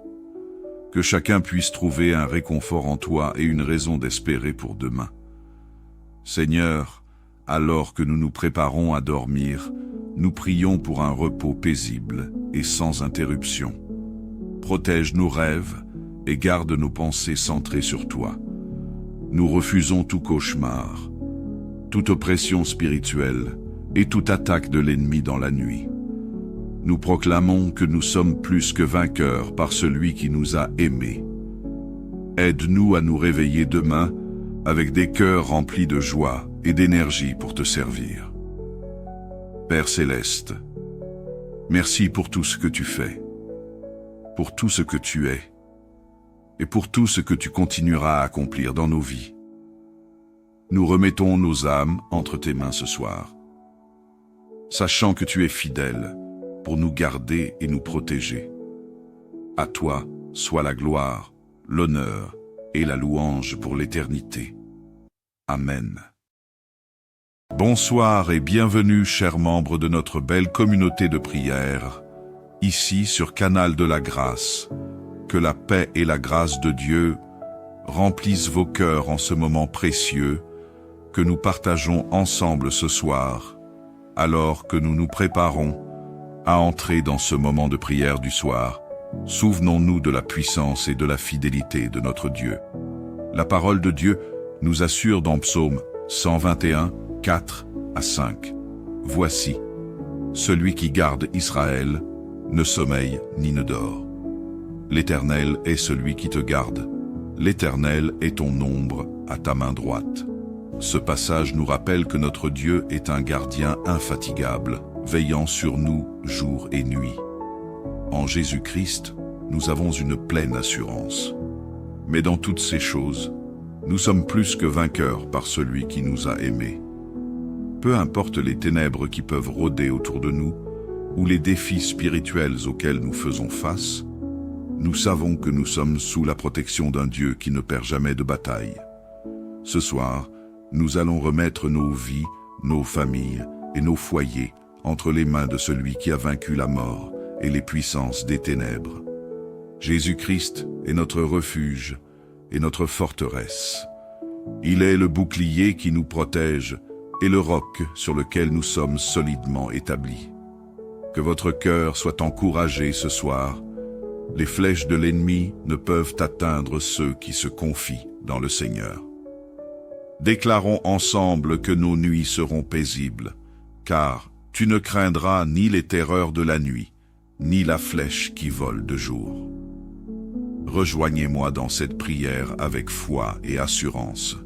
Que chacun puisse trouver un réconfort en toi et une raison d'espérer pour demain. Seigneur, alors que nous nous préparons à dormir, nous prions pour un repos paisible et sans interruption. Protège nos rêves et garde nos pensées centrées sur toi. Nous refusons tout cauchemar, toute oppression spirituelle et toute attaque de l'ennemi dans la nuit. Nous proclamons que nous sommes plus que vainqueurs par celui qui nous a aimés. Aide-nous à nous réveiller demain avec des cœurs remplis de joie et d'énergie pour te servir. Père Céleste, merci pour tout ce que tu fais, pour tout ce que tu es, et pour tout ce que tu continueras à accomplir dans nos vies. Nous remettons nos âmes entre tes mains ce soir, sachant que tu es fidèle pour nous garder et nous protéger. À toi soit la gloire, l'honneur et la louange pour l'éternité. Amen. Bonsoir et bienvenue, chers membres de notre belle communauté de prière, ici sur Canal de la Grâce. Que la paix et la grâce de Dieu remplissent vos cœurs en ce moment précieux que nous partageons ensemble ce soir, alors que nous nous préparons à entrer dans ce moment de prière du soir Souvenons-nous de la puissance et de la fidélité de notre Dieu. La parole de Dieu nous assure dans Psaume 121, 4 à 5. Voici, celui qui garde Israël ne sommeille ni ne dort. L'Éternel est celui qui te garde. L'Éternel est ton ombre à ta main droite. Ce passage nous rappelle que notre Dieu est un gardien infatigable, veillant sur nous jour et nuit. En Jésus-Christ, nous avons une pleine assurance. Mais dans toutes ces choses, nous sommes plus que vainqueurs par celui qui nous a aimés. Peu importe les ténèbres qui peuvent rôder autour de nous, ou les défis spirituels auxquels nous faisons face, nous savons que nous sommes sous la protection d'un Dieu qui ne perd jamais de bataille. Ce soir, nous allons remettre nos vies, nos familles et nos foyers entre les mains de celui qui a vaincu la mort et les puissances des ténèbres. Jésus-Christ est notre refuge et notre forteresse. Il est le bouclier qui nous protège et le roc sur lequel nous sommes solidement établis. Que votre cœur soit encouragé ce soir. Les flèches de l'ennemi ne peuvent atteindre ceux qui se confient dans le Seigneur. Déclarons ensemble que nos nuits seront paisibles, car tu ne craindras ni les terreurs de la nuit, ni la flèche qui vole de jour. Rejoignez-moi dans cette prière avec foi et assurance,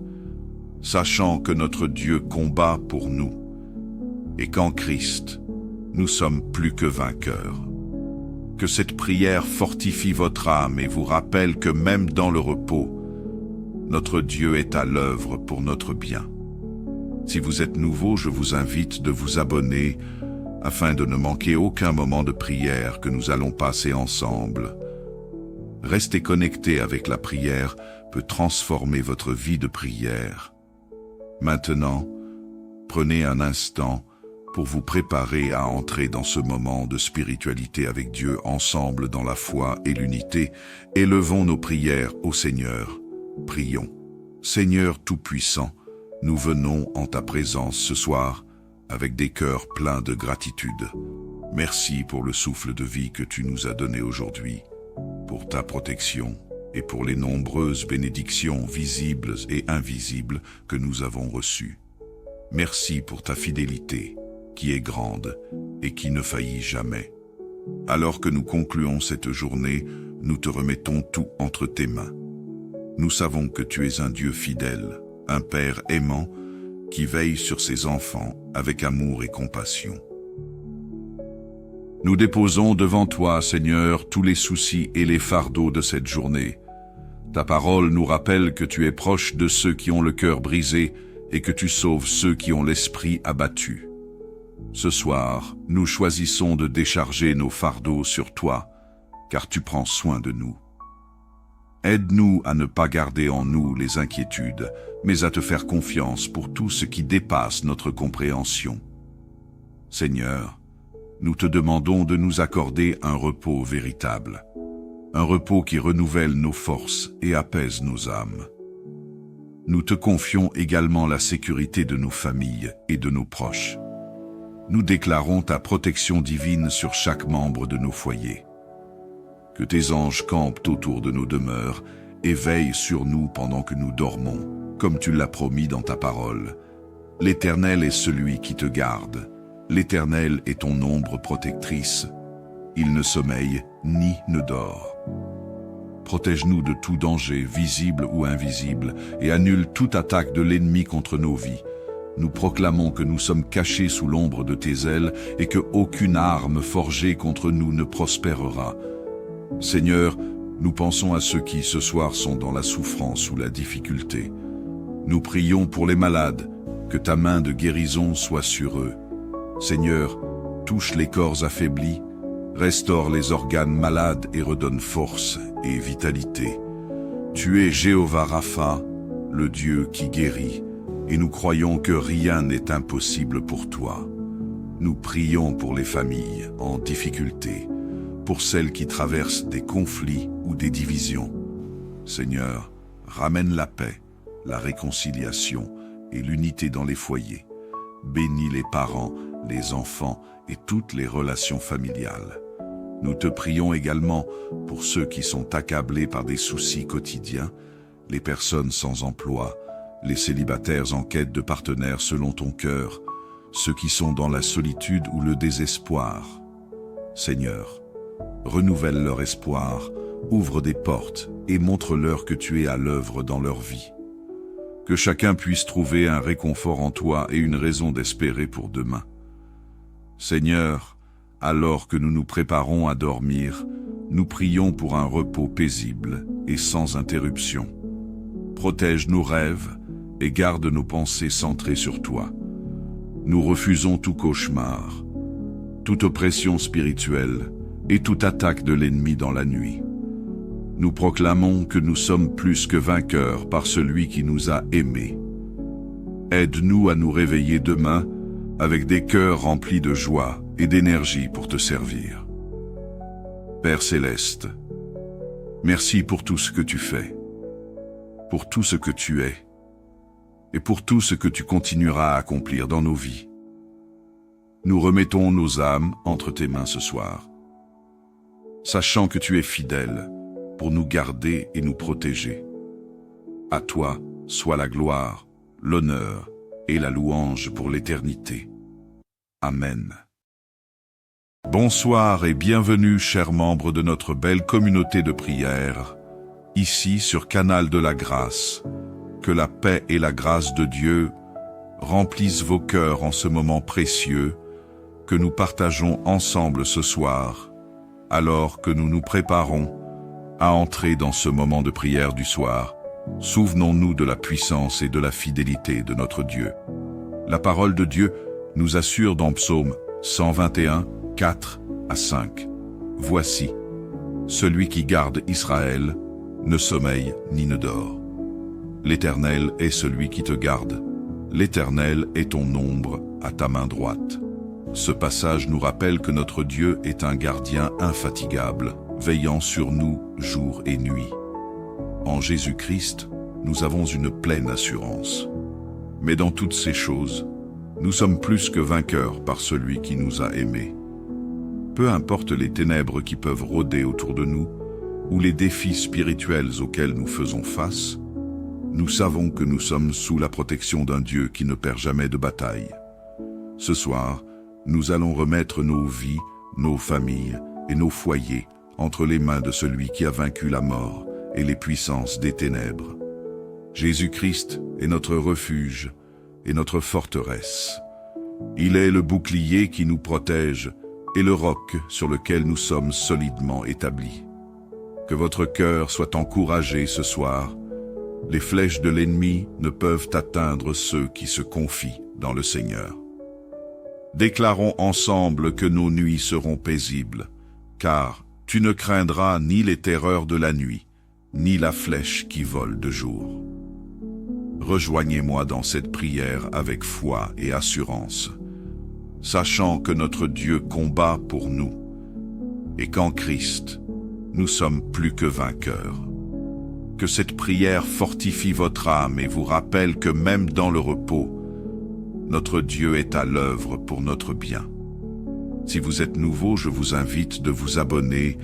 sachant que notre Dieu combat pour nous, et qu'en Christ, nous sommes plus que vainqueurs. Que cette prière fortifie votre âme et vous rappelle que même dans le repos, notre Dieu est à l'œuvre pour notre bien. Si vous êtes nouveau, je vous invite de vous abonner afin de ne manquer aucun moment de prière que nous allons passer ensemble. Rester connecté avec la prière peut transformer votre vie de prière. Maintenant, prenez un instant pour vous préparer à entrer dans ce moment de spiritualité avec Dieu ensemble dans la foi et l'unité. Élevons nos prières au Seigneur. Prions. Seigneur Tout-Puissant, nous venons en ta présence ce soir avec des cœurs pleins de gratitude. Merci pour le souffle de vie que tu nous as donné aujourd'hui, pour ta protection et pour les nombreuses bénédictions visibles et invisibles que nous avons reçues. Merci pour ta fidélité, qui est grande et qui ne faillit jamais. Alors que nous concluons cette journée, nous te remettons tout entre tes mains. Nous savons que tu es un Dieu fidèle, un Père aimant, qui veille sur ses enfants avec amour et compassion. Nous déposons devant toi, Seigneur, tous les soucis et les fardeaux de cette journée. Ta parole nous rappelle que tu es proche de ceux qui ont le cœur brisé et que tu sauves ceux qui ont l'esprit abattu. Ce soir, nous choisissons de décharger nos fardeaux sur toi, car tu prends soin de nous. Aide-nous à ne pas garder en nous les inquiétudes, mais à te faire confiance pour tout ce qui dépasse notre compréhension. Seigneur, nous te demandons de nous accorder un repos véritable, un repos qui renouvelle nos forces et apaise nos âmes. Nous te confions également la sécurité de nos familles et de nos proches. Nous déclarons ta protection divine sur chaque membre de nos foyers. Que tes anges campent autour de nos demeures et veillent sur nous pendant que nous dormons, comme tu l'as promis dans ta parole. L'Éternel est celui qui te garde. L'Éternel est ton ombre protectrice. Il ne sommeille ni ne dort. Protège-nous de tout danger, visible ou invisible, et annule toute attaque de l'ennemi contre nos vies. Nous proclamons que nous sommes cachés sous l'ombre de tes ailes et que aucune arme forgée contre nous ne prospérera. Seigneur, nous pensons à ceux qui ce soir sont dans la souffrance ou la difficulté. Nous prions pour les malades, que ta main de guérison soit sur eux. Seigneur, touche les corps affaiblis, restaure les organes malades et redonne force et vitalité. Tu es Jéhovah Rapha, le Dieu qui guérit, et nous croyons que rien n'est impossible pour toi. Nous prions pour les familles en difficulté, pour celles qui traversent des conflits ou des divisions. Seigneur, ramène la paix, la réconciliation et l'unité dans les foyers. Bénis les parents, les enfants et toutes les relations familiales. Nous te prions également pour ceux qui sont accablés par des soucis quotidiens, les personnes sans emploi, les célibataires en quête de partenaires selon ton cœur, ceux qui sont dans la solitude ou le désespoir. Seigneur, renouvelle leur espoir, ouvre des portes et montre-leur que tu es à l'œuvre dans leur vie. Que chacun puisse trouver un réconfort en toi et une raison d'espérer pour demain. Seigneur, alors que nous nous préparons à dormir, nous prions pour un repos paisible et sans interruption. Protège nos rêves et garde nos pensées centrées sur toi. Nous refusons tout cauchemar, toute oppression spirituelle et toute attaque de l'ennemi dans la nuit. Nous proclamons que nous sommes plus que vainqueurs par celui qui nous a aimés. Aide-nous à nous réveiller demain avec des cœurs remplis de joie et d'énergie pour te servir. Père Céleste, merci pour tout ce que tu fais, pour tout ce que tu es, et pour tout ce que tu continueras à accomplir dans nos vies. Nous remettons nos âmes entre tes mains ce soir, sachant que tu es fidèle pour nous garder et nous protéger. À toi soit la gloire, l'honneur et la louange pour l'éternité. Amen. Bonsoir et bienvenue, chers membres de notre belle communauté de prière, ici sur Canal de la Grâce. Que la paix et la grâce de Dieu remplissent vos cœurs en ce moment précieux que nous partageons ensemble ce soir, alors que nous nous préparons à entrer dans ce moment de prière du soir. Souvenons-nous de la puissance et de la fidélité de notre Dieu. La parole de Dieu nous assure dans Psaume 121, 4 à 5. Voici, celui qui garde Israël ne sommeille ni ne dort. L'Éternel est celui qui te garde. L'Éternel est ton ombre à ta main droite. Ce passage nous rappelle que notre Dieu est un gardien infatigable, veillant sur nous jour et nuit. En Jésus-Christ, nous avons une pleine assurance. Mais dans toutes ces choses, nous sommes plus que vainqueurs par celui qui nous a aimés. Peu importe les ténèbres qui peuvent rôder autour de nous, ou les défis spirituels auxquels nous faisons face, nous savons que nous sommes sous la protection d'un Dieu qui ne perd jamais de bataille. Ce soir, nous allons remettre nos vies, nos familles et nos foyers entre les mains de celui qui a vaincu la mort et les puissances des ténèbres. Jésus-Christ est notre refuge et notre forteresse. Il est le bouclier qui nous protège et le roc sur lequel nous sommes solidement établis. Que votre cœur soit encouragé ce soir. Les flèches de l'ennemi ne peuvent atteindre ceux qui se confient dans le Seigneur. Déclarons ensemble que nos nuits seront paisibles, car tu ne craindras ni les terreurs de la nuit, ni la flèche qui vole de jour. Rejoignez-moi dans cette prière avec foi et assurance, sachant que notre Dieu combat pour nous, et qu'en Christ, nous sommes plus que vainqueurs. Que cette prière fortifie votre âme et vous rappelle que même dans le repos, notre Dieu est à l'œuvre pour notre bien. Si vous êtes nouveau, je vous invite de vous abonner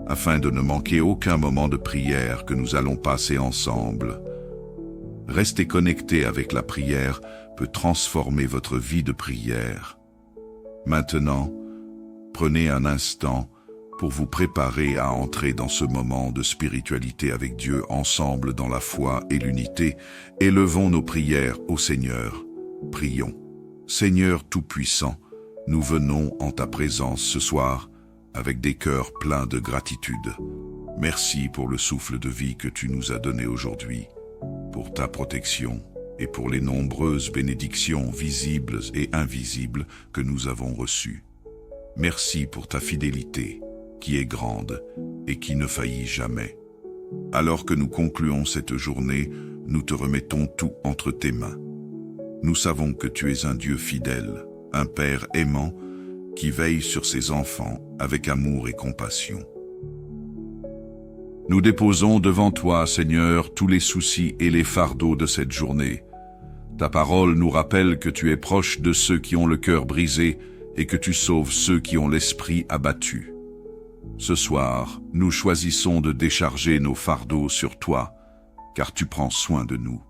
afin de ne manquer aucun moment de prière que nous allons passer ensemble. Rester connecté avec la prière peut transformer votre vie de prière. Maintenant, prenez un instant pour vous préparer à entrer dans ce moment de spiritualité avec Dieu ensemble dans la foi et l'unité. Élevons nos prières au Seigneur. Prions. Seigneur Tout-Puissant, nous venons en ta présence ce soir avec des cœurs pleins de gratitude. Merci pour le souffle de vie que tu nous as donné aujourd'hui, pour ta protection et pour les nombreuses bénédictions visibles et invisibles que nous avons reçues. Merci pour ta fidélité, qui est grande et qui ne faillit jamais. Alors que nous concluons cette journée, nous te remettons tout entre tes mains. Nous savons que tu es un Dieu fidèle, un Père aimant, qui veille sur ses enfants avec amour et compassion. Nous déposons devant toi, Seigneur, tous les soucis et les fardeaux de cette journée. Ta parole nous rappelle que tu es proche de ceux qui ont le cœur brisé et que tu sauves ceux qui ont l'esprit abattu. Ce soir, nous choisissons de décharger nos fardeaux sur toi, car tu prends soin de nous.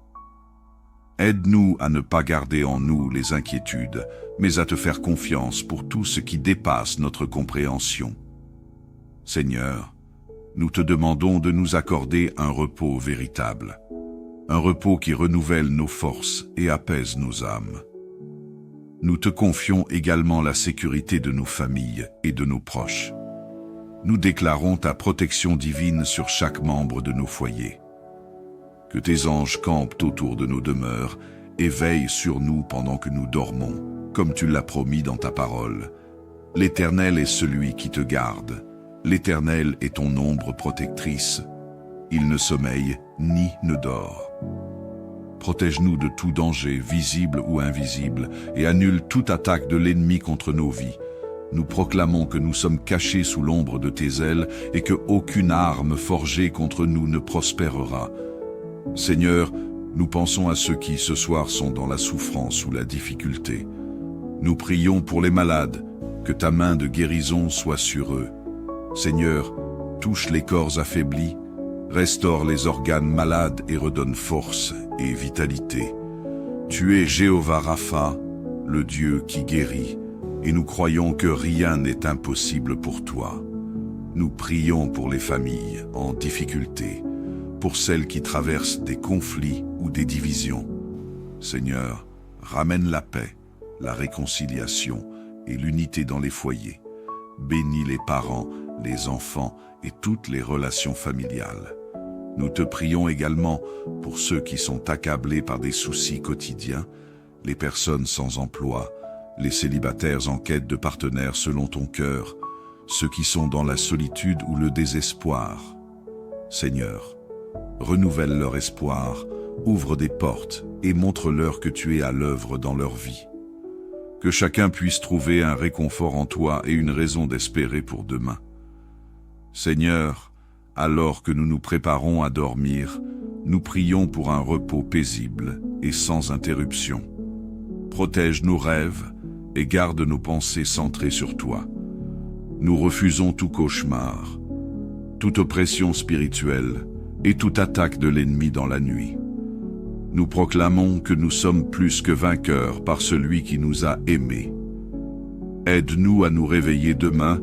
Aide-nous à ne pas garder en nous les inquiétudes, mais à te faire confiance pour tout ce qui dépasse notre compréhension. Seigneur, nous te demandons de nous accorder un repos véritable, un repos qui renouvelle nos forces et apaise nos âmes. Nous te confions également la sécurité de nos familles et de nos proches. Nous déclarons ta protection divine sur chaque membre de nos foyers. Que tes anges campent autour de nos demeures et veillent sur nous pendant que nous dormons, comme tu l'as promis dans ta parole. L'Éternel est celui qui te garde. L'Éternel est ton ombre protectrice. Il ne sommeille ni ne dort. Protège-nous de tout danger, visible ou invisible, et annule toute attaque de l'ennemi contre nos vies. Nous proclamons que nous sommes cachés sous l'ombre de tes ailes et que aucune arme forgée contre nous ne prospérera. Seigneur, nous pensons à ceux qui ce soir sont dans la souffrance ou la difficulté. Nous prions pour les malades, que ta main de guérison soit sur eux. Seigneur, touche les corps affaiblis, restaure les organes malades et redonne force et vitalité. Tu es Jéhovah Rapha, le Dieu qui guérit, et nous croyons que rien n'est impossible pour toi. Nous prions pour les familles en difficulté, pour celles qui traversent des conflits ou des divisions. Seigneur, ramène la paix, la réconciliation et l'unité dans les foyers. Bénis les parents, les enfants et toutes les relations familiales. Nous te prions également pour ceux qui sont accablés par des soucis quotidiens, les personnes sans emploi, les célibataires en quête de partenaires selon ton cœur, ceux qui sont dans la solitude ou le désespoir. Seigneur, renouvelle leur espoir, ouvre des portes et montre-leur que tu es à l'œuvre dans leur vie. Que chacun puisse trouver un réconfort en toi et une raison d'espérer pour demain. Seigneur, alors que nous nous préparons à dormir, nous prions pour un repos paisible et sans interruption. Protège nos rêves et garde nos pensées centrées sur toi. Nous refusons tout cauchemar, toute oppression spirituelle et toute attaque de l'ennemi dans la nuit. Nous proclamons que nous sommes plus que vainqueurs par celui qui nous a aimés. Aide-nous à nous réveiller demain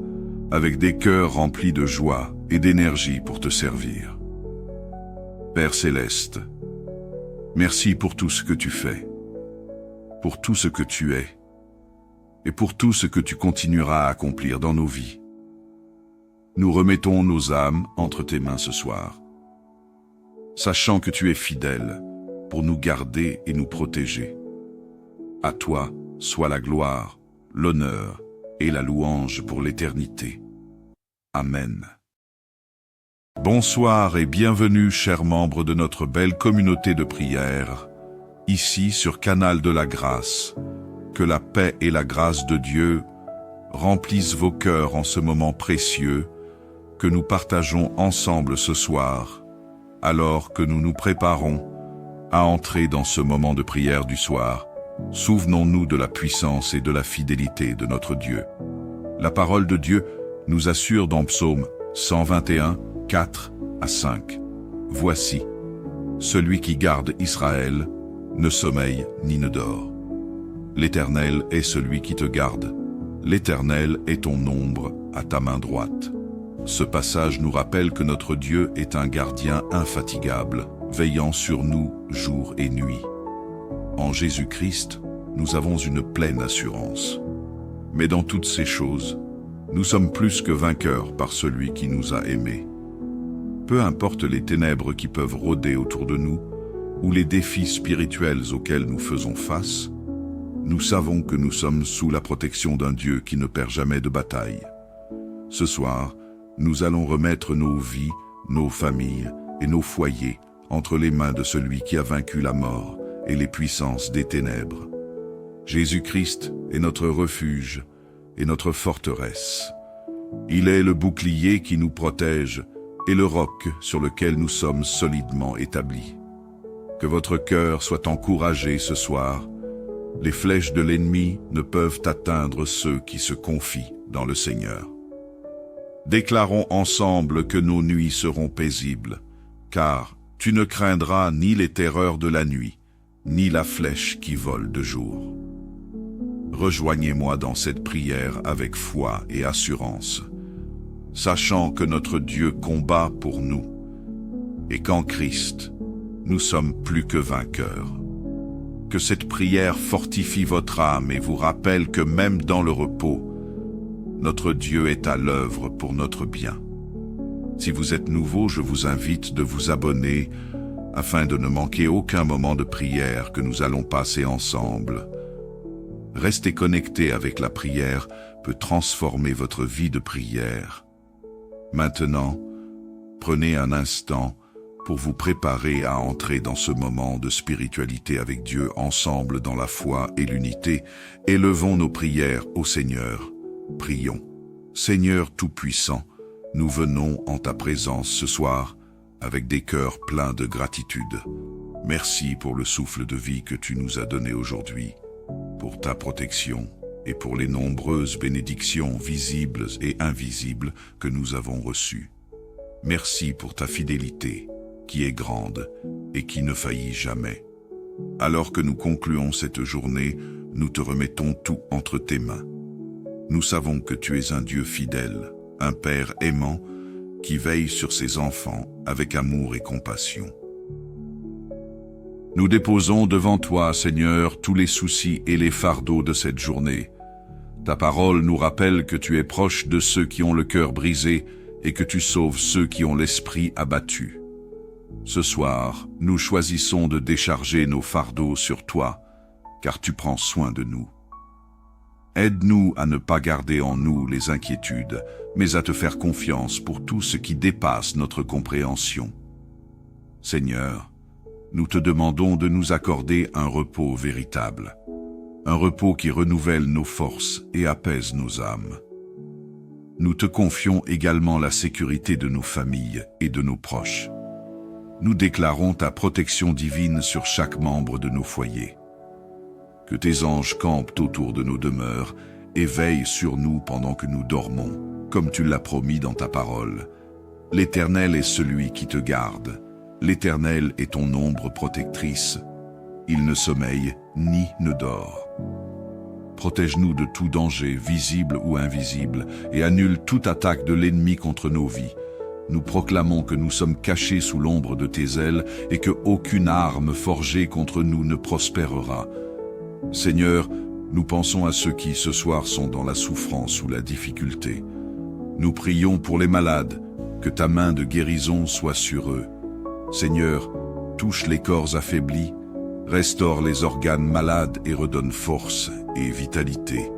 avec des cœurs remplis de joie et d'énergie pour te servir. Père Céleste, merci pour tout ce que tu fais, pour tout ce que tu es, et pour tout ce que tu continueras à accomplir dans nos vies. Nous remettons nos âmes entre tes mains ce soir, sachant que tu es fidèle pour nous garder et nous protéger. À toi soit la gloire, l'honneur et la louange pour l'éternité. Amen. Bonsoir et bienvenue, chers membres de notre belle communauté de prière, ici sur Canal de la Grâce. Que la paix et la grâce de Dieu remplissent vos cœurs en ce moment précieux que nous partageons ensemble ce soir, alors que nous nous préparons à entrer dans ce moment de prière du soir. Souvenons-nous de la puissance et de la fidélité de notre Dieu. La parole de Dieu nous assure dans Psaume 121, 4 à 5. Voici, celui qui garde Israël ne sommeille ni ne dort. L'Éternel est celui qui te garde. L'Éternel est ton ombre à ta main droite. Ce passage nous rappelle que notre Dieu est un gardien infatigable, veillant sur nous jour et nuit. En Jésus-Christ, nous avons une pleine assurance. Mais dans toutes ces choses, nous sommes plus que vainqueurs par celui qui nous a aimés. Peu importe les ténèbres qui peuvent rôder autour de nous, ou les défis spirituels auxquels nous faisons face, nous savons que nous sommes sous la protection d'un Dieu qui ne perd jamais de bataille. Ce soir, nous allons remettre nos vies, nos familles et nos foyers entre les mains de celui qui a vaincu la mort et les puissances des ténèbres. Jésus-Christ est notre refuge et notre forteresse. Il est le bouclier qui nous protège et le roc sur lequel nous sommes solidement établis. Que votre cœur soit encouragé ce soir. Les flèches de l'ennemi ne peuvent atteindre ceux qui se confient dans le Seigneur. Déclarons ensemble que nos nuits seront paisibles, car tu ne craindras ni les terreurs de la nuit, ni la flèche qui vole de jour. Rejoignez-moi dans cette prière avec foi et assurance, sachant que notre Dieu combat pour nous, et qu'en Christ, nous sommes plus que vainqueurs. Que cette prière fortifie votre âme et vous rappelle que même dans le repos, notre Dieu est à l'œuvre pour notre bien. Si vous êtes nouveau, je vous invite de vous abonner afin de ne manquer aucun moment de prière que nous allons passer ensemble. Rester connecté avec la prière peut transformer votre vie de prière. Maintenant, prenez un instant pour vous préparer à entrer dans ce moment de spiritualité avec Dieu ensemble dans la foi et l'unité. Élevons nos prières au Seigneur. Prions. Seigneur Tout-Puissant, nous venons en ta présence ce soir avec des cœurs pleins de gratitude. Merci pour le souffle de vie que tu nous as donné aujourd'hui, pour ta protection et pour les nombreuses bénédictions visibles et invisibles que nous avons reçues. Merci pour ta fidélité, qui est grande et qui ne faillit jamais. Alors que nous concluons cette journée, nous te remettons tout entre tes mains. Nous savons que tu es un Dieu fidèle, un Père aimant, qui veille sur ses enfants avec amour et compassion. Nous déposons devant toi, Seigneur, tous les soucis et les fardeaux de cette journée. Ta parole nous rappelle que tu es proche de ceux qui ont le cœur brisé et que tu sauves ceux qui ont l'esprit abattu. Ce soir, nous choisissons de décharger nos fardeaux sur toi, car tu prends soin de nous. Aide-nous à ne pas garder en nous les inquiétudes, mais à te faire confiance pour tout ce qui dépasse notre compréhension. Seigneur, nous te demandons de nous accorder un repos véritable, un repos qui renouvelle nos forces et apaise nos âmes. Nous te confions également la sécurité de nos familles et de nos proches. Nous déclarons ta protection divine sur chaque membre de nos foyers. Que tes anges campent autour de nos demeures et veillent sur nous pendant que nous dormons, comme tu l'as promis dans ta parole. L'Éternel est celui qui te garde. L'Éternel est ton ombre protectrice. Il ne sommeille ni ne dort. Protège-nous de tout danger, visible ou invisible, et annule toute attaque de l'ennemi contre nos vies. Nous proclamons que nous sommes cachés sous l'ombre de tes ailes et que aucune arme forgée contre nous ne prospérera. Seigneur, nous pensons à ceux qui ce soir sont dans la souffrance ou la difficulté. Nous prions pour les malades, que ta main de guérison soit sur eux. Seigneur, touche les corps affaiblis, restaure les organes malades et redonne force et vitalité.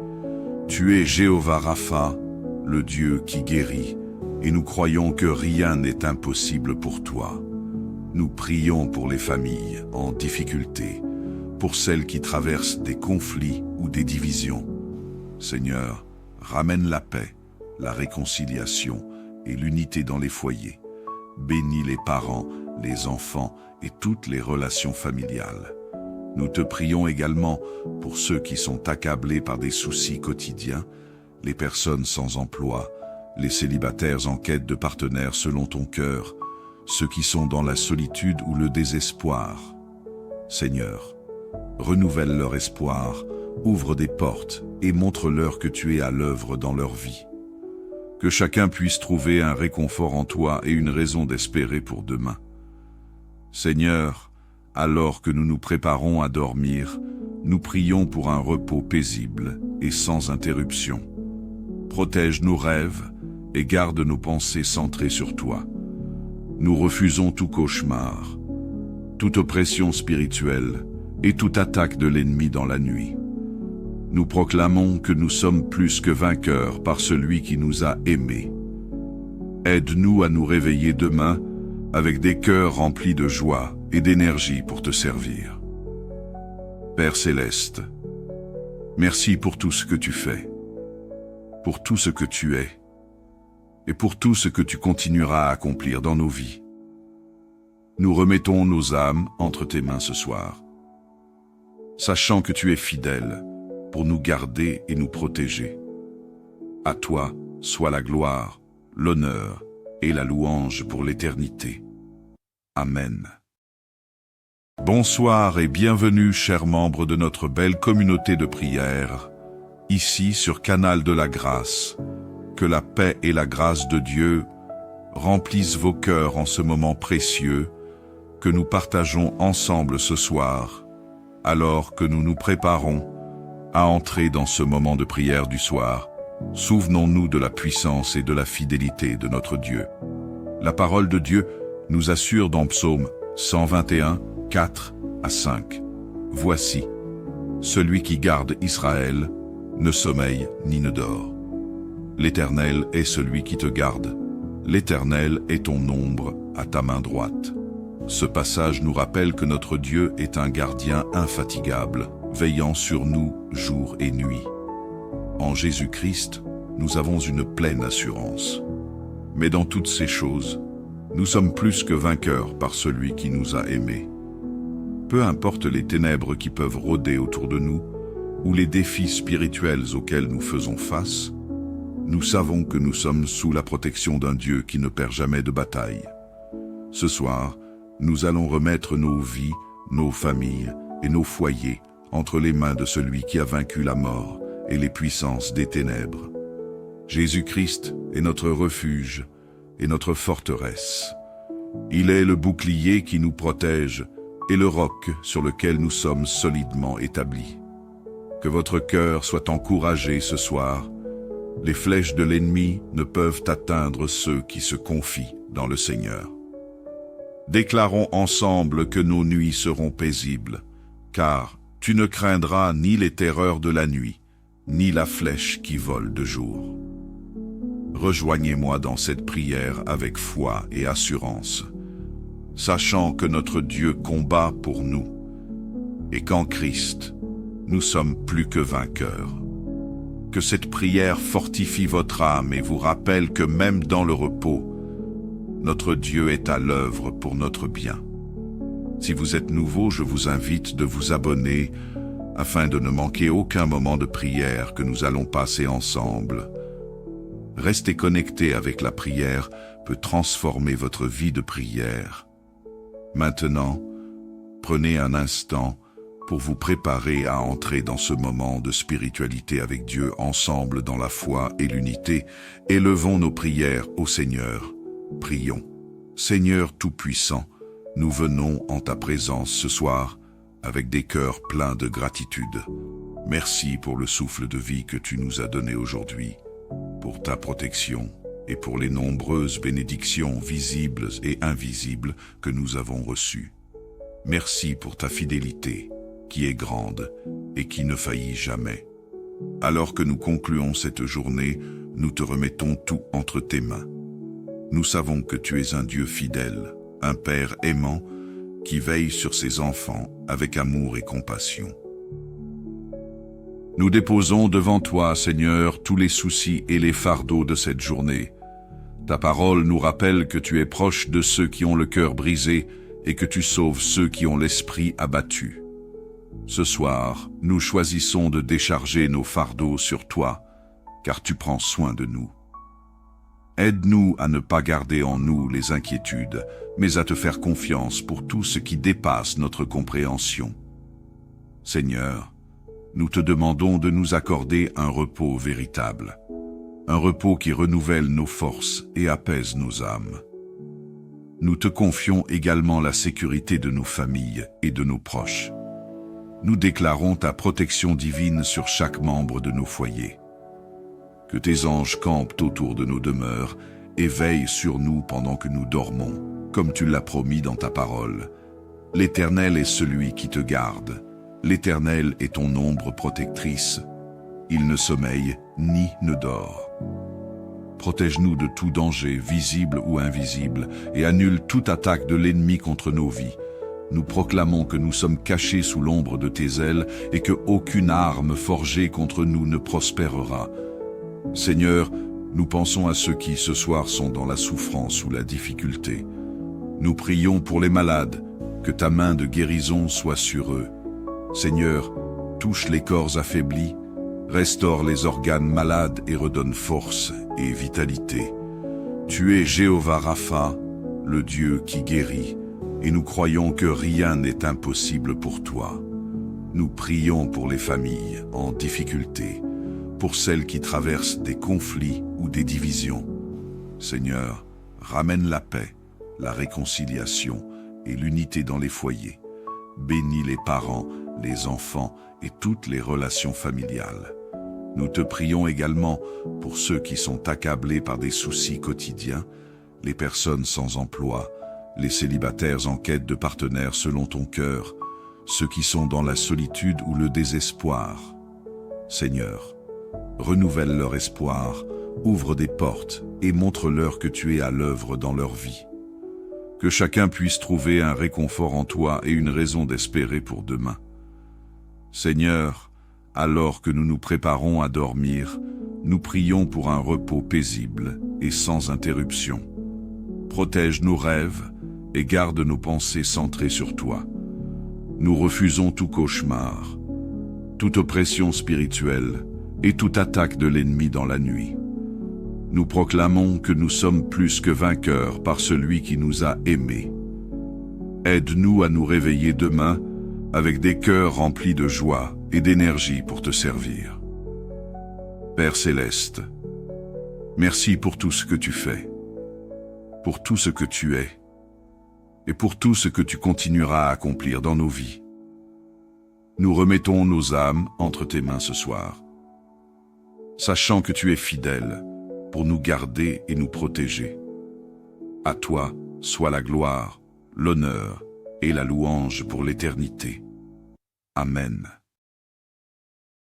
Tu es Jéhovah Rapha, le Dieu qui guérit, et nous croyons que rien n'est impossible pour toi. Nous prions pour les familles en difficulté, pour celles qui traversent des conflits ou des divisions. Seigneur, ramène la paix, la réconciliation et l'unité dans les foyers. Bénis les parents, les enfants et toutes les relations familiales. Nous te prions également pour ceux qui sont accablés par des soucis quotidiens, les personnes sans emploi, les célibataires en quête de partenaires selon ton cœur, ceux qui sont dans la solitude ou le désespoir. Seigneur, renouvelle leur espoir, ouvre des portes et montre-leur que tu es à l'œuvre dans leur vie. Que chacun puisse trouver un réconfort en toi et une raison d'espérer pour demain. Seigneur, alors que nous nous préparons à dormir, nous prions pour un repos paisible et sans interruption. Protège nos rêves et garde nos pensées centrées sur toi. Nous refusons tout cauchemar, toute oppression spirituelle et toute attaque de l'ennemi dans la nuit. Nous proclamons que nous sommes plus que vainqueurs par celui qui nous a aimés. Aide-nous à nous réveiller demain avec des cœurs remplis de joie et d'énergie pour te servir. Père Céleste, merci pour tout ce que tu fais, pour tout ce que tu es, et pour tout ce que tu continueras à accomplir dans nos vies. Nous remettons nos âmes entre tes mains ce soir, sachant que tu es fidèle pour nous garder et nous protéger. À toi soit la gloire, l'honneur et la louange pour l'éternité. Amen. Bonsoir et bienvenue, chers membres de notre belle communauté de prière, ici sur Canal de la Grâce. Que la paix et la grâce de Dieu remplissent vos cœurs en ce moment précieux que nous partageons ensemble ce soir, alors que nous nous préparons à entrer dans ce moment de prière du soir. Souvenons-nous de la puissance et de la fidélité de notre Dieu. La parole de Dieu nous assure dans Psaume 121, 4 à 5. Voici, celui qui garde Israël ne sommeille ni ne dort. L'Éternel est celui qui te garde. L'Éternel est ton ombre à ta main droite. Ce passage nous rappelle que notre Dieu est un gardien infatigable, veillant sur nous jour et nuit. En Jésus-Christ, nous avons une pleine assurance. Mais dans toutes ces choses, nous sommes plus que vainqueurs par celui qui nous a aimés. Peu importe les ténèbres qui peuvent rôder autour de nous, ou les défis spirituels auxquels nous faisons face, nous savons que nous sommes sous la protection d'un Dieu qui ne perd jamais de bataille. Ce soir, nous allons remettre nos vies, nos familles et nos foyers entre les mains de celui qui a vaincu la mort et les puissances des ténèbres. Jésus-Christ est notre refuge et notre forteresse. Il est le bouclier qui nous protège et le roc sur lequel nous sommes solidement établis. Que votre cœur soit encouragé ce soir. Les flèches de l'ennemi ne peuvent atteindre ceux qui se confient dans le Seigneur. Déclarons ensemble que nos nuits seront paisibles, car tu ne craindras ni les terreurs de la nuit, ni la flèche qui vole de jour. Rejoignez-moi dans cette prière avec foi et assurance, sachant que notre Dieu combat pour nous, et qu'en Christ, nous sommes plus que vainqueurs. Que cette prière fortifie votre âme et vous rappelle que même dans le repos, notre Dieu est à l'œuvre pour notre bien. Si vous êtes nouveau, je vous invite de vous abonner afin de ne manquer aucun moment de prière que nous allons passer ensemble. Rester connecté avec la prière peut transformer votre vie de prière. Maintenant, prenez un instant pour vous préparer à entrer dans ce moment de spiritualité avec Dieu ensemble dans la foi et l'unité. Élevons nos prières au Seigneur. Prions. Seigneur Tout-Puissant, nous venons en ta présence ce soir avec des cœurs pleins de gratitude. Merci pour le souffle de vie que tu nous as donné aujourd'hui, pour ta protection et pour les nombreuses bénédictions visibles et invisibles que nous avons reçues. Merci pour ta fidélité, qui est grande et qui ne faillit jamais. Alors que nous concluons cette journée, nous te remettons tout entre tes mains. Nous savons que tu es un Dieu fidèle, un Père aimant, qui veille sur ses enfants avec amour et compassion. Nous déposons devant toi, Seigneur, tous les soucis et les fardeaux de cette journée. Ta parole nous rappelle que tu es proche de ceux qui ont le cœur brisé et que tu sauves ceux qui ont l'esprit abattu. Ce soir, nous choisissons de décharger nos fardeaux sur toi, car tu prends soin de nous. Aide-nous à ne pas garder en nous les inquiétudes, mais à te faire confiance pour tout ce qui dépasse notre compréhension. Seigneur, nous te demandons de nous accorder un repos véritable, un repos qui renouvelle nos forces et apaise nos âmes. Nous te confions également la sécurité de nos familles et de nos proches. Nous déclarons ta protection divine sur chaque membre de nos foyers. Que tes anges campent autour de nos demeures et veillent sur nous pendant que nous dormons, comme tu l'as promis dans ta parole. L'Éternel est celui qui te garde. L'Éternel est ton ombre protectrice. Il ne sommeille ni ne dort. Protège-nous de tout danger, visible ou invisible, et annule toute attaque de l'ennemi contre nos vies. Nous proclamons que nous sommes cachés sous l'ombre de tes ailes et que aucune arme forgée contre nous ne prospérera. Seigneur, nous pensons à ceux qui ce soir sont dans la souffrance ou la difficulté. Nous prions pour les malades, que ta main de guérison soit sur eux. Seigneur, touche les corps affaiblis, restaure les organes malades et redonne force et vitalité. Tu es Jéhovah Rapha, le Dieu qui guérit, et nous croyons que rien n'est impossible pour toi. Nous prions pour les familles en difficulté, pour celles qui traversent des conflits ou des divisions. Seigneur, ramène la paix, la réconciliation et l'unité dans les foyers. Bénis les parents, les enfants et toutes les relations familiales. Nous te prions également pour ceux qui sont accablés par des soucis quotidiens, les personnes sans emploi, les célibataires en quête de partenaires selon ton cœur, ceux qui sont dans la solitude ou le désespoir. Seigneur, renouvelle leur espoir, ouvre des portes et montre-leur que tu es à l'œuvre dans leur vie. Que chacun puisse trouver un réconfort en toi et une raison d'espérer pour demain. Seigneur, alors que nous nous préparons à dormir, nous prions pour un repos paisible et sans interruption. Protège nos rêves et garde nos pensées centrées sur toi. Nous refusons tout cauchemar, toute oppression spirituelle et toute attaque de l'ennemi dans la nuit. Nous proclamons que nous sommes plus que vainqueurs par celui qui nous a aimés. Aide-nous à nous réveiller demain avec des cœurs remplis de joie et d'énergie pour te servir. Père Céleste, merci pour tout ce que tu fais, pour tout ce que tu es, et pour tout ce que tu continueras à accomplir dans nos vies. Nous remettons nos âmes entre tes mains ce soir, sachant que tu es fidèle pour nous garder et nous protéger. À toi soit la gloire, l'honneur et la louange pour l'éternité. Amen.